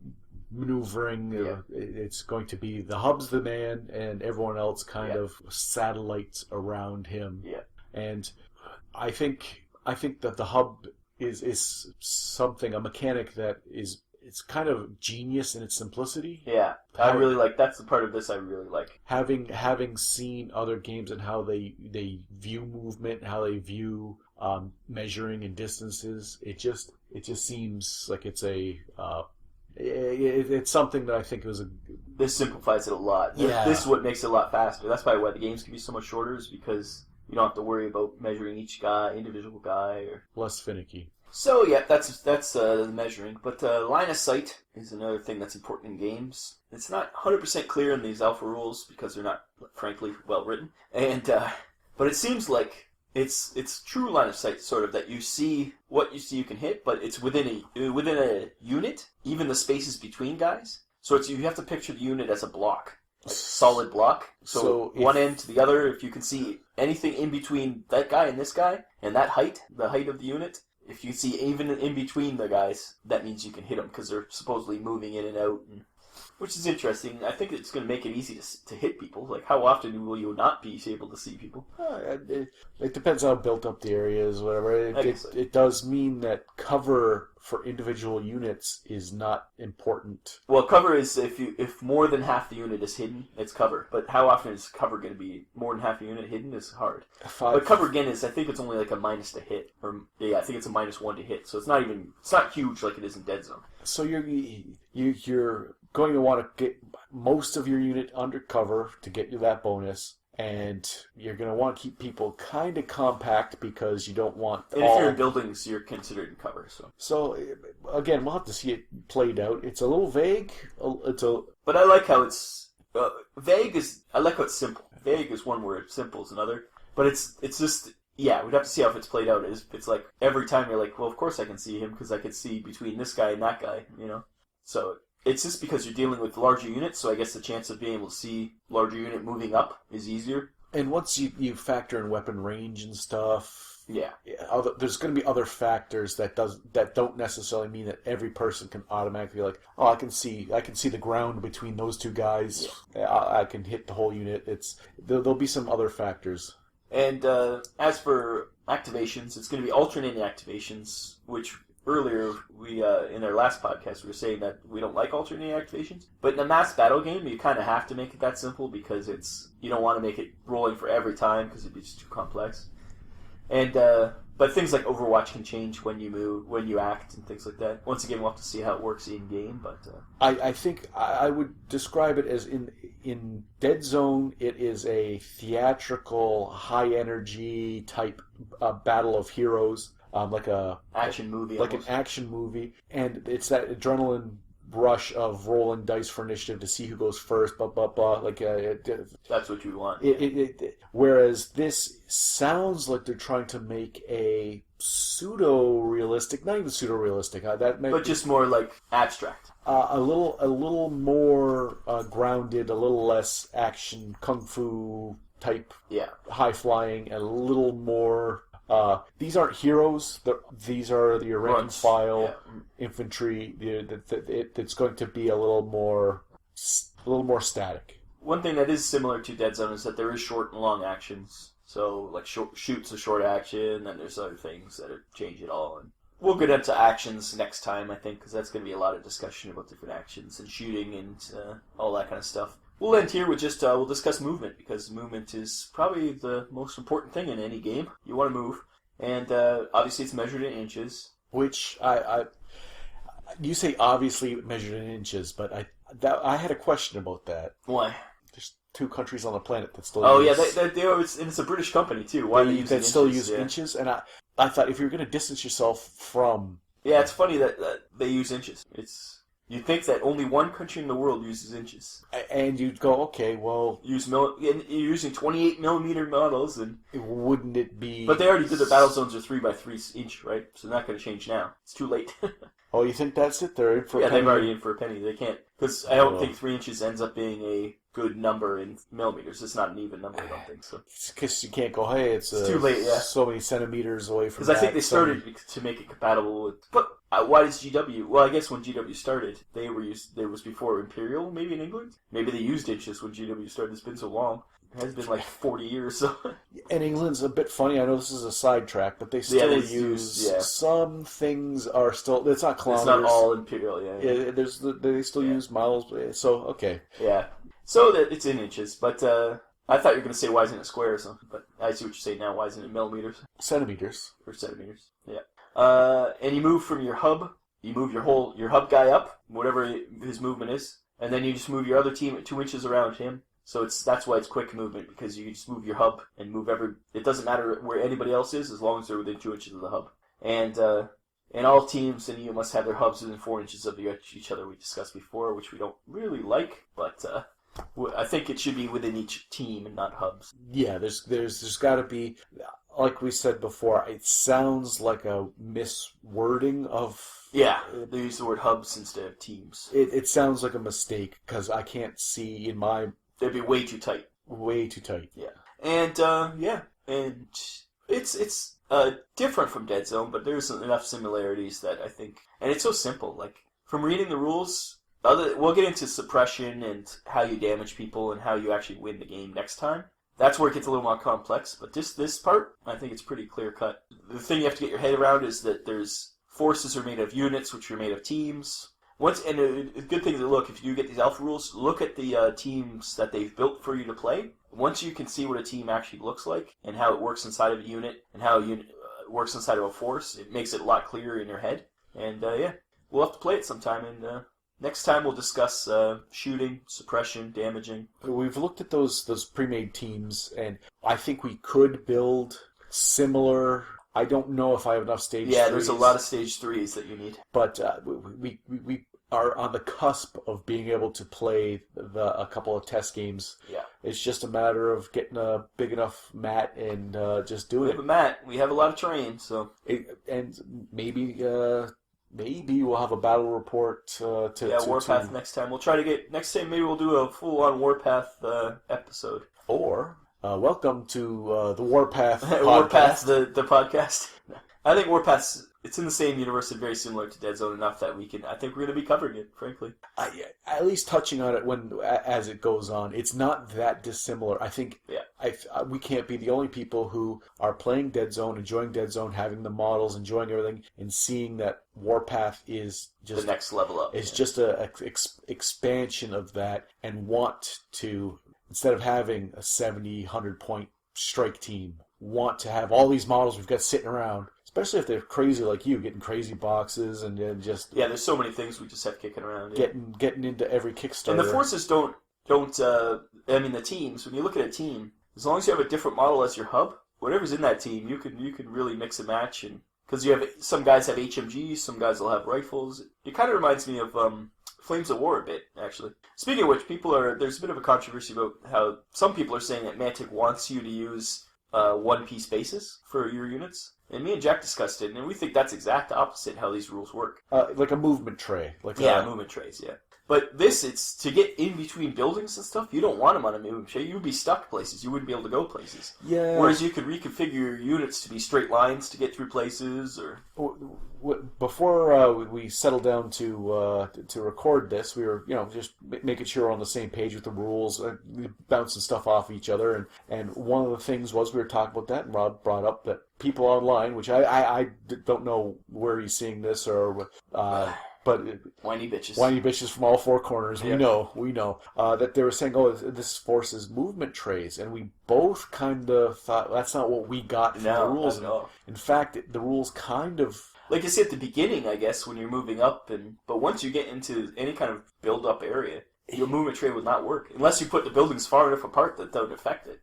maneuvering. Yeah. It's going to be the hub's the man, and everyone else kind of satellites around him. Yeah. And I think that the hub is something, a mechanic that it's kind of genius in its simplicity. Yeah, I really like. That's the part of this I really like. Having seen other games and how they view movement, how they view measuring and distances, it just seems like it's something that I think was this simplifies it a lot. Yeah. This is what makes it a lot faster. That's probably why the games can be so much shorter, is because you don't have to worry about measuring each guy, individual guy. Less finicky. So, yeah, that's the measuring. But line of sight is another thing that's important in games. It's not 100% clear in these alpha rules because they're not, frankly, well written. And but it seems like it's true line of sight, sort of, that you see what you see you can hit, but it's within a unit, even the spaces between guys. So you have to picture the unit as a block. Like solid block. So one end to the other, if you can see anything in between that guy and this guy, and that height, the height of the unit, if you see even in between the guys, that means you can hit them because they're supposedly moving in and out, which is interesting. I think it's going to make it easy to hit people. Like, how often will you not be able to see people? It depends how built up the area is, whatever. It does mean that cover for individual units is not important. Well, cover is if more than half the unit is hidden, it's cover. But how often is cover going to be more than half the unit hidden is hard. But cover again is, I think it's only like a minus to hit, or I think it's a -1 to hit. So it's not huge like it is in Deadzone. So you're going to want to get most of your unit under cover to get you that bonus. And you're going to want to keep people kind of compact because you don't want and if you're in buildings, you're considered in cover. So again, we'll have to see it played out. It's a little vague. But I like how it's vague. I like how it's simple. Vague is one word. Simple is another. But it's just, yeah, we'd have to see how it's played out. It's like every time you're like, well, of course I can see him because I can see between this guy and that guy, So it's just because you're dealing with larger units, so I guess the chance of being able to see larger unit moving up is easier. And once you factor in weapon range and stuff, yeah, there's going to be other factors that don't necessarily mean that every person can automatically like, oh, I can see the ground between those two guys. Yeah. I can hit the whole unit. There'll be some other factors. And as for activations, it's going to be alternating activations, which earlier, we in our last podcast, we were saying that we don't like alternating activations. But in a mass battle game, you kind of have to make it that simple because you don't want to make it rolling for every time because it'd be just too complex. And but things like Overwatch can change when you move, when you act, and things like that. Once again, we'll have to see how it works in game. But I think I would describe it as in Deadzone, it is a theatrical, high energy type battle of heroes. Like a action movie, like almost. An action movie, and it's that adrenaline rush of rolling dice for initiative to see who goes first. Blah blah blah. Like that's what you want. Whereas this sounds like they're trying to make a pseudo-realistic, not even pseudo-realistic. But just more like abstract. A little more grounded, a little less action, kung fu type. Yeah. High flying, and a little more. These aren't heroes. These are your rank and file infantry. It's going to be a little more static. One thing that is similar to Deadzone is that there is short and long actions. So, like shoot's a short action, and there's other things that change it all. And we'll get into actions next time, I think, because that's going to be a lot of discussion about different actions and shooting and all that kind of stuff. We'll end here with just, we'll discuss movement, because movement is probably the most important thing in any game. You want to move, and obviously it's measured in inches. Which, you say obviously measured in inches, but I had a question about that. Why? There's 2 countries on the planet that still use... it's a British company, too. Why do they use inches? Still use inches, and I thought if you're going to distance yourself from... Yeah, it's funny that they use inches. You'd think that only one country in the world uses inches. And you'd go, okay, well... You're using 28 millimeter models, and... Wouldn't it be... But they already did their battle zones are 3x3 each, right? So they're not going to change now. It's too late. Oh, you think that's it? They're in for a penny? Yeah, they're already in for a penny. They can't... Because I don't think 3 inches ends up being a good number in millimeters. It's not an even number, I don't think so. Because you can't go, hey, it's too late, yeah. So many centimeters away from Because I think they started to make it compatible with... But why does GW... Well, I guess when GW started, there was before Imperial, maybe in England? Maybe they used inches when GW started. It's been so long. It has been like 40 years, so... And England's a bit funny. I know this is a sidetrack, but they still use... Some things are still... It's not kilometers. It's not all Imperial, yeah. They still use miles, so, okay. Yeah. So that it's in inches, but I thought you were going to say why isn't it square or something, but I see what you're saying now. Why isn't it millimeters? Centimeters. Or centimeters, yeah. And you move from your hub. You move your hub guy up, whatever his movement is. and then you just move your other team at 2 inches around him. So that's why it's quick movement, because you can just move your hub and move it doesn't matter where anybody else is as long as they're within 2 inches of the hub. And all teams in EU must have their hubs within 4 inches of each other. We discussed before, which we don't really like, but I think it should be within each team and not hubs. Yeah, there's got to be, like we said before, it sounds like a miswording of... Yeah, they use the word hubs instead of teams. It sounds like a mistake, because I can't see in my... They'd be way too tight. Way too tight. Yeah. And, and it's different from Deadzone, but there's enough similarities that I think... And it's so simple. Like, from reading the rules... We'll get into suppression and how you damage people and how you actually win the game next time. That's where it gets a little more complex. But this part, I think it's pretty clear cut. The thing you have to get your head around is that there's forces are made of units, which are made of teams. And a good thing to look, if you get these alpha rules, look at the teams that they've built for you to play. Once you can see what a team actually looks like and how it works inside of a unit and how a unit works inside of a force, it makes it a lot clearer in your head. And we'll have to play it sometime. And next time we'll discuss shooting, suppression, damaging. We've looked at those pre-made teams, and I think we could build similar... I don't know if I have enough stage 3s. Yeah, there's a lot of stage 3s that you need. But we are on the cusp of being able to play a couple of test games. Yeah. It's just a matter of getting a big enough mat and just doing it. We have a mat. We have a lot of terrain, so... And maybe we'll have a battle report Warpath next time. We'll try to get... Next time maybe we'll do a full-on Warpath episode. Or... welcome to the Warpath Podcast. Warpath, the podcast. I think Warpath's, it's in the same universe and very similar to Deadzone enough that I think we're going to be covering it, frankly. At least touching on it as it goes on. It's not that dissimilar. I think we can't be the only people who are playing Deadzone, enjoying Deadzone, having the models, enjoying everything, and seeing that Warpath is just... the next level up. It's just a expansion of that, and want to... Instead of having a 70, 100-point strike team, want to have all these models we've got sitting around, especially if they're crazy like you, getting crazy boxes and just... Yeah, there's so many things we just have kicking around. Yeah. Getting into every Kickstarter. And the forces don't the teams, when you look at a team, as long as you have a different model as your hub, whatever's in that team, you can really mix and match. And because you have some guys have HMGs, some guys will have rifles. It kind of reminds me of... Flames of War a bit, actually. Speaking of which, there's a bit of a controversy about how some people are saying that Mantic wants you to use one-piece bases for your units. And me and Jack discussed it, and we think that's exact opposite how these rules work. Like a movement tray. Movement trays, yeah. But it's to get in between buildings and stuff, you don't want them on a movement tray. You would be stuck places. You wouldn't be able to go places. Yeah. Whereas you could reconfigure your units to be straight lines to get through places, or... Before we settled down to record this, we were just making sure we're on the same page with the rules, bouncing stuff off each other, and one of the things was we were talking about that, and Rob brought up that people online, which I don't know where he's seeing this or but whiny bitches from all four corners. We know that they were saying, oh, this forces movement trays, and we both kind of thought that's not what we got from the rules. In fact, the rules kind of... Like you see at the beginning, I guess, when you're moving up, but once you get into any kind of build-up area, your movement tray would not work. Unless you put the buildings far enough apart that would affect it.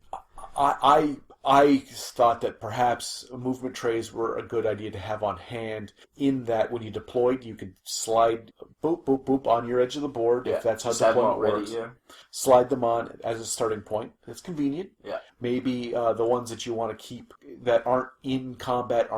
I thought that perhaps movement trays were a good idea to have on hand, in that when you deployed, you could slide boop, boop, boop on your edge of the board, if that's how deployment works. Yeah. Slide them on as a starting point. It's convenient. Yeah. Maybe the ones that you want to keep that aren't in combat,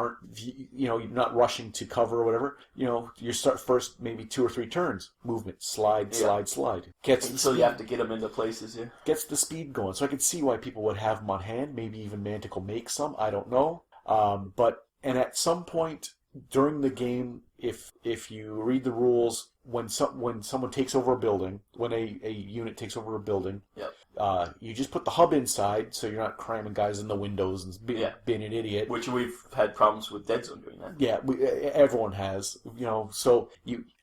you're not rushing to cover or whatever. You start first maybe 2 or 3 turns. Movement, slide. Until you have to get them into places, yeah. Gets the speed going. So I can see why people would have them on hand. Maybe even Mantic will make some. I don't know. And at some point during the game, if you read the rules, when someone takes over a building, when a unit takes over a building, yep. You just put the hub inside, so you're not cramming guys in the windows and being an idiot. Which we've had problems with Deadzone doing that. Yeah, everyone has. So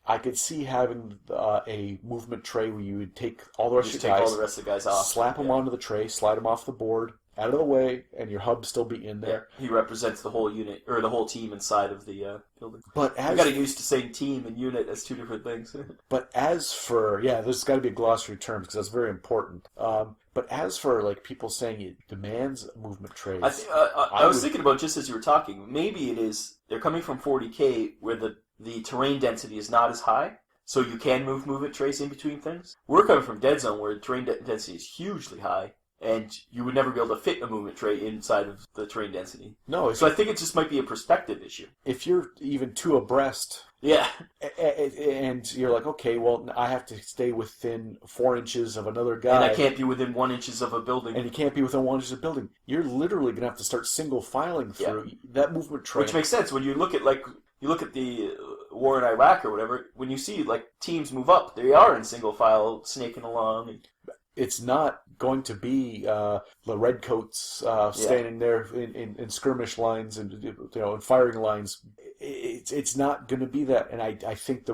I could see having a movement tray where you would take all the rest of the guys, all the rest of the guys off, slap them onto the tray, slide them off the board, out of the way, and your hub still be in there. He represents the whole unit, or the whole team inside of the building. But I got used to saying team and unit as two different things. But as for, there's got to be a glossary term because that's very important. But as for like people saying it demands movement trays, I was thinking about just as you were talking. Maybe it is they're coming from 40K where the terrain density is not as high, so you can move movement trays in between things. We're coming from Deadzone where terrain density is hugely high, and you would never be able to fit a movement tray inside of the terrain density. No, so I think it just might be a perspective issue. If you're even two abreast. Yeah. And you're like, okay, well, I have to stay within 4 inches of another guy. And I can't be within 1 inch of a building. And you can't be within 1 inch of a building. You're literally going to have to start single filing through that movement tray. Which makes sense. When you look at the war in Iraq or whatever, when you see like teams move up, they are in single file snaking along. It's not going to be the redcoats standing there in skirmish lines and in firing lines. It's not going to be that. And I think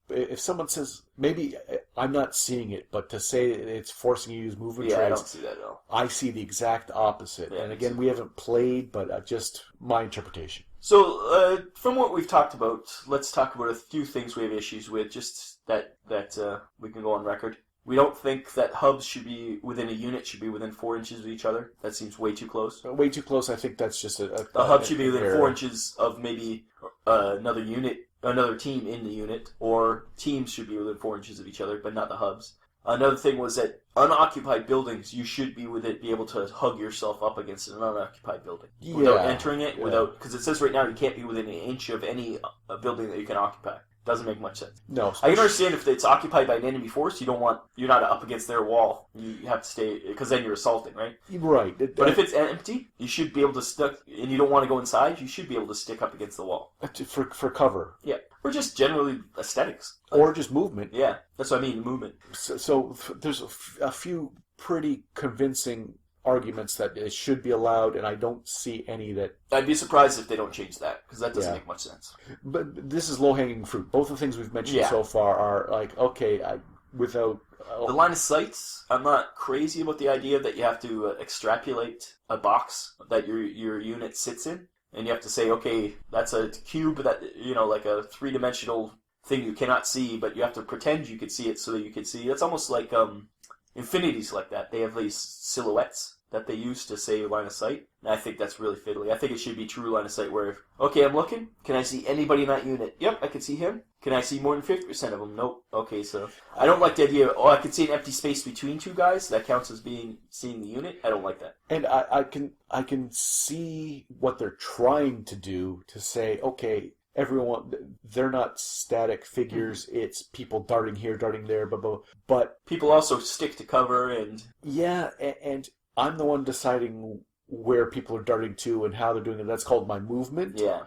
if someone says, maybe I'm not seeing it, but to say it's forcing you to use movement trays, I don't see that at all. I see the exact opposite. Yeah, and again, we haven't played, but just my interpretation. So, from what we've talked about, let's talk about a few things we have issues with, just that we can go on record. We don't think that hubs should be within a unit, should be within 4 inches of each other. That seems way too close. Way too close. I think that's just the hub should be within 4 inches of maybe another unit, another team in the unit, or teams should be within 4 inches of each other, but not the hubs. Another thing was that unoccupied buildings, you should be able to hug yourself up against an unoccupied building without entering it, because it says right now you can't be within an inch of any building that you can occupy. Doesn't make much sense. No, I can understand if it's occupied by an enemy force, you're not up against their wall. You have to stay, because then you're assaulting, right? Right. But if it's empty, you should be able to stick, and you don't want to go inside, you should be able to stick up against the wall. For cover. Yeah. Or just generally aesthetics. Or just movement. Yeah, that's what I mean, movement. So there's a few pretty convincing arguments that it should be allowed, and I don't see any that... I'd be surprised if they don't change that, because that doesn't make much sense. But this is low-hanging fruit. Both the things we've mentioned so far are like, okay, without... The line of sights, I'm not crazy about the idea that you have to extrapolate a box that your unit sits in, and you have to say, okay, that's a cube that, like a three-dimensional thing you cannot see, but you have to pretend you could see it so that you can see. That's almost like... Infinities like that. They have these silhouettes that they use to say line of sight, and I think that's really fiddly. I think it should be true line of sight where, okay, I'm looking. Can I see anybody in that unit? Yep, I can see him. Can I see more than 50% of them? Nope. Okay, so I don't like the idea of, I can see an empty space between two guys. That counts as seeing the unit. I don't like that. And I can see what they're trying to do to say, okay, everyone, they're not static figures. It's people darting here, darting there, but people also stick to cover and... Yeah, and I'm the one deciding where people are darting to and how they're doing it. That's called my movement. Yeah.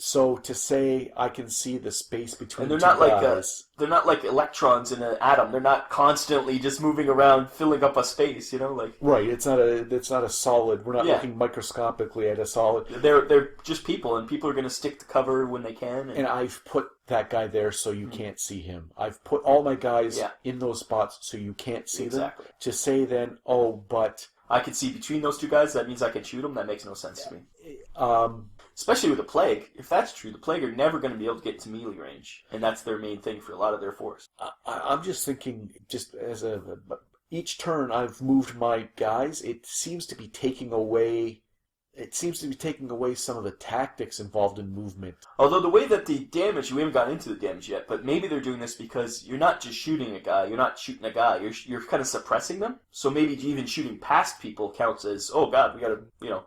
So to say I can see the space between and they're not guys, they're not like electrons in an atom. They're not constantly just moving around, filling up a space. Right. It's not a solid. We're not looking microscopically at a solid. They're just people, and people are going to stick to cover when they can. And I've put that guy there so you can't see him. I've put all my guys in those spots so you can't see them. To say then, but I can see between those two guys, that means I can shoot them. That makes no sense to me. Especially with the Plague. If that's true, the Plague are never going to be able to get to melee range. And that's their main thing for a lot of their force. I'm just thinking, just as each turn I've moved my guys, it seems to be taking away some of the tactics involved in movement. Although the way that the damage, we haven't gotten into the damage yet, but maybe they're doing this because you're not just shooting a guy, you're not shooting a guy, you're kind of suppressing them. So maybe even shooting past people counts as, oh god, we gotta,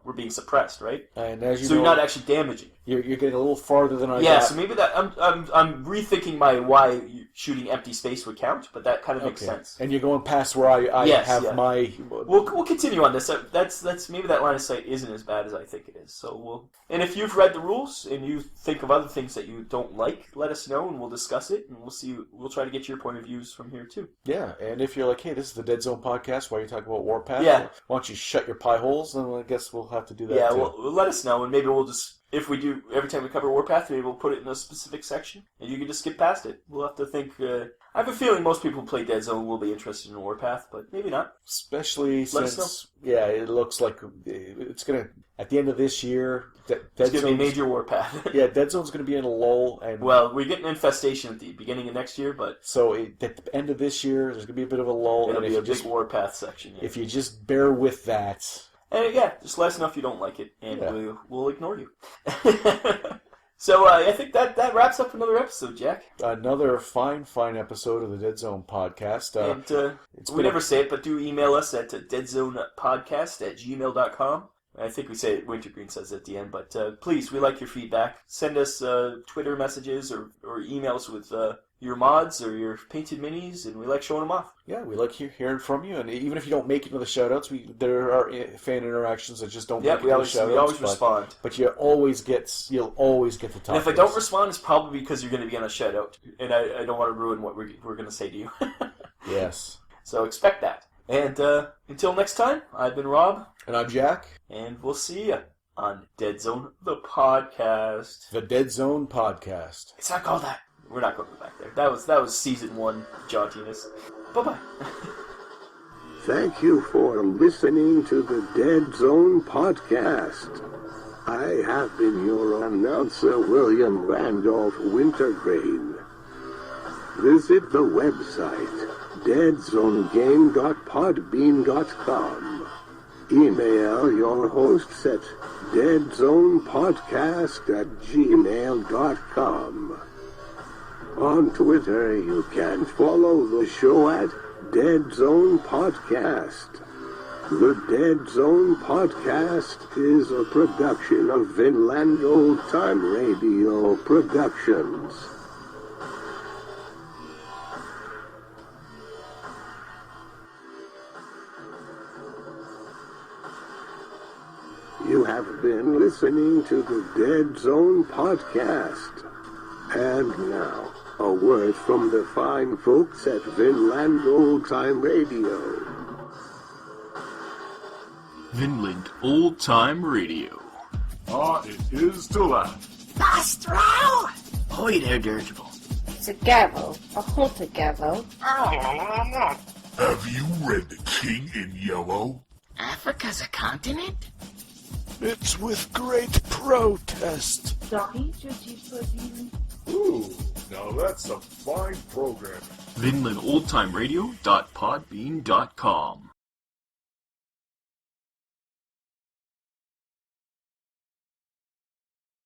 we're being suppressed, right? And as you're not actually damaging. You're getting a little farther than I thought. Yeah, so maybe that I'm rethinking why shooting empty space would count, but that kind of makes sense. And you're going past where I have my. We'll continue on this. That's maybe that line of sight isn't as bad as I think it is. So and if you've read the rules and you think of other things that you don't like, let us know and we'll discuss it and we'll try to get your point of views from here too. Yeah, and if you're like, hey, this is the Deadzone Podcast, why are you talking about Warpath? Yeah. Why don't you shut your pie holes? Then I guess we'll have to do that. Yeah, too. well, let us know and maybe we'll just if we do, every time we cover Warpath, maybe we'll put it in a specific section, and you can just skip past it. We'll have to think. I have a feeling most people who play Deadzone will be interested in Warpath, but maybe not. Especially Let us since, yeah, it looks like it's going to, at the end of this year, It's going to be a major Warpath. Yeah, Deadzone's going to be in a lull. And well, we're getting Infestation at the beginning of next year, but... So at the end of this year, there's going to be a bit of a lull. It'll and be a big Warpath section. Yeah. If you just bear with that... And yeah, just let us know if you don't like it, and we'll ignore you. So I think that wraps up another episode, Jack. Another fine episode of the Deadzone Podcast. And we never say it, but do email us at deadzonepodcast@gmail.com. I think we say it, Wintergreen says it at the end, but please, we like your feedback. Send us Twitter messages or emails with your mods or your painted minis, and we like showing them off. Yeah, we like hearing from you, and even if you don't make it to the shoutouts, there are fan interactions that just don't make it to the shoutouts. We always respond. But you'll always get the top. And if I don't respond, it's probably because you're going to be on a shoutout, and I don't want to ruin what we're going to say to you. Yes. So expect that. And until next time, I've been Rob. And I'm Jack. And we'll see you on Deadzone the Podcast. The Deadzone Podcast. It's not called that. We're not going back there. That was season 1 jauntiness. Bye-bye. Thank you for listening to the Deadzone Podcast. I have been your announcer, William Randolph Wintergreen. Visit the website, deadzonegame.podbean.com. Email your hosts at deadzonepodcast@gmail.com. On Twitter, you can follow the show at Deadzone Podcast. The Deadzone Podcast is a production of Vinland Old Time Radio Productions. You have been listening to the Deadzone Podcast. And now, a word from the fine folks at Vinland Old Time Radio. Vinland Old Time Radio. It is to laugh. Bastro! Ahoy there, Dirigible. It's a gavel, a haunted gavel. Have you read The King in Yellow? Africa's a continent? It's with great protest. Ooh, now that's a fine program. VinlandOldTimeRadio.podbean.com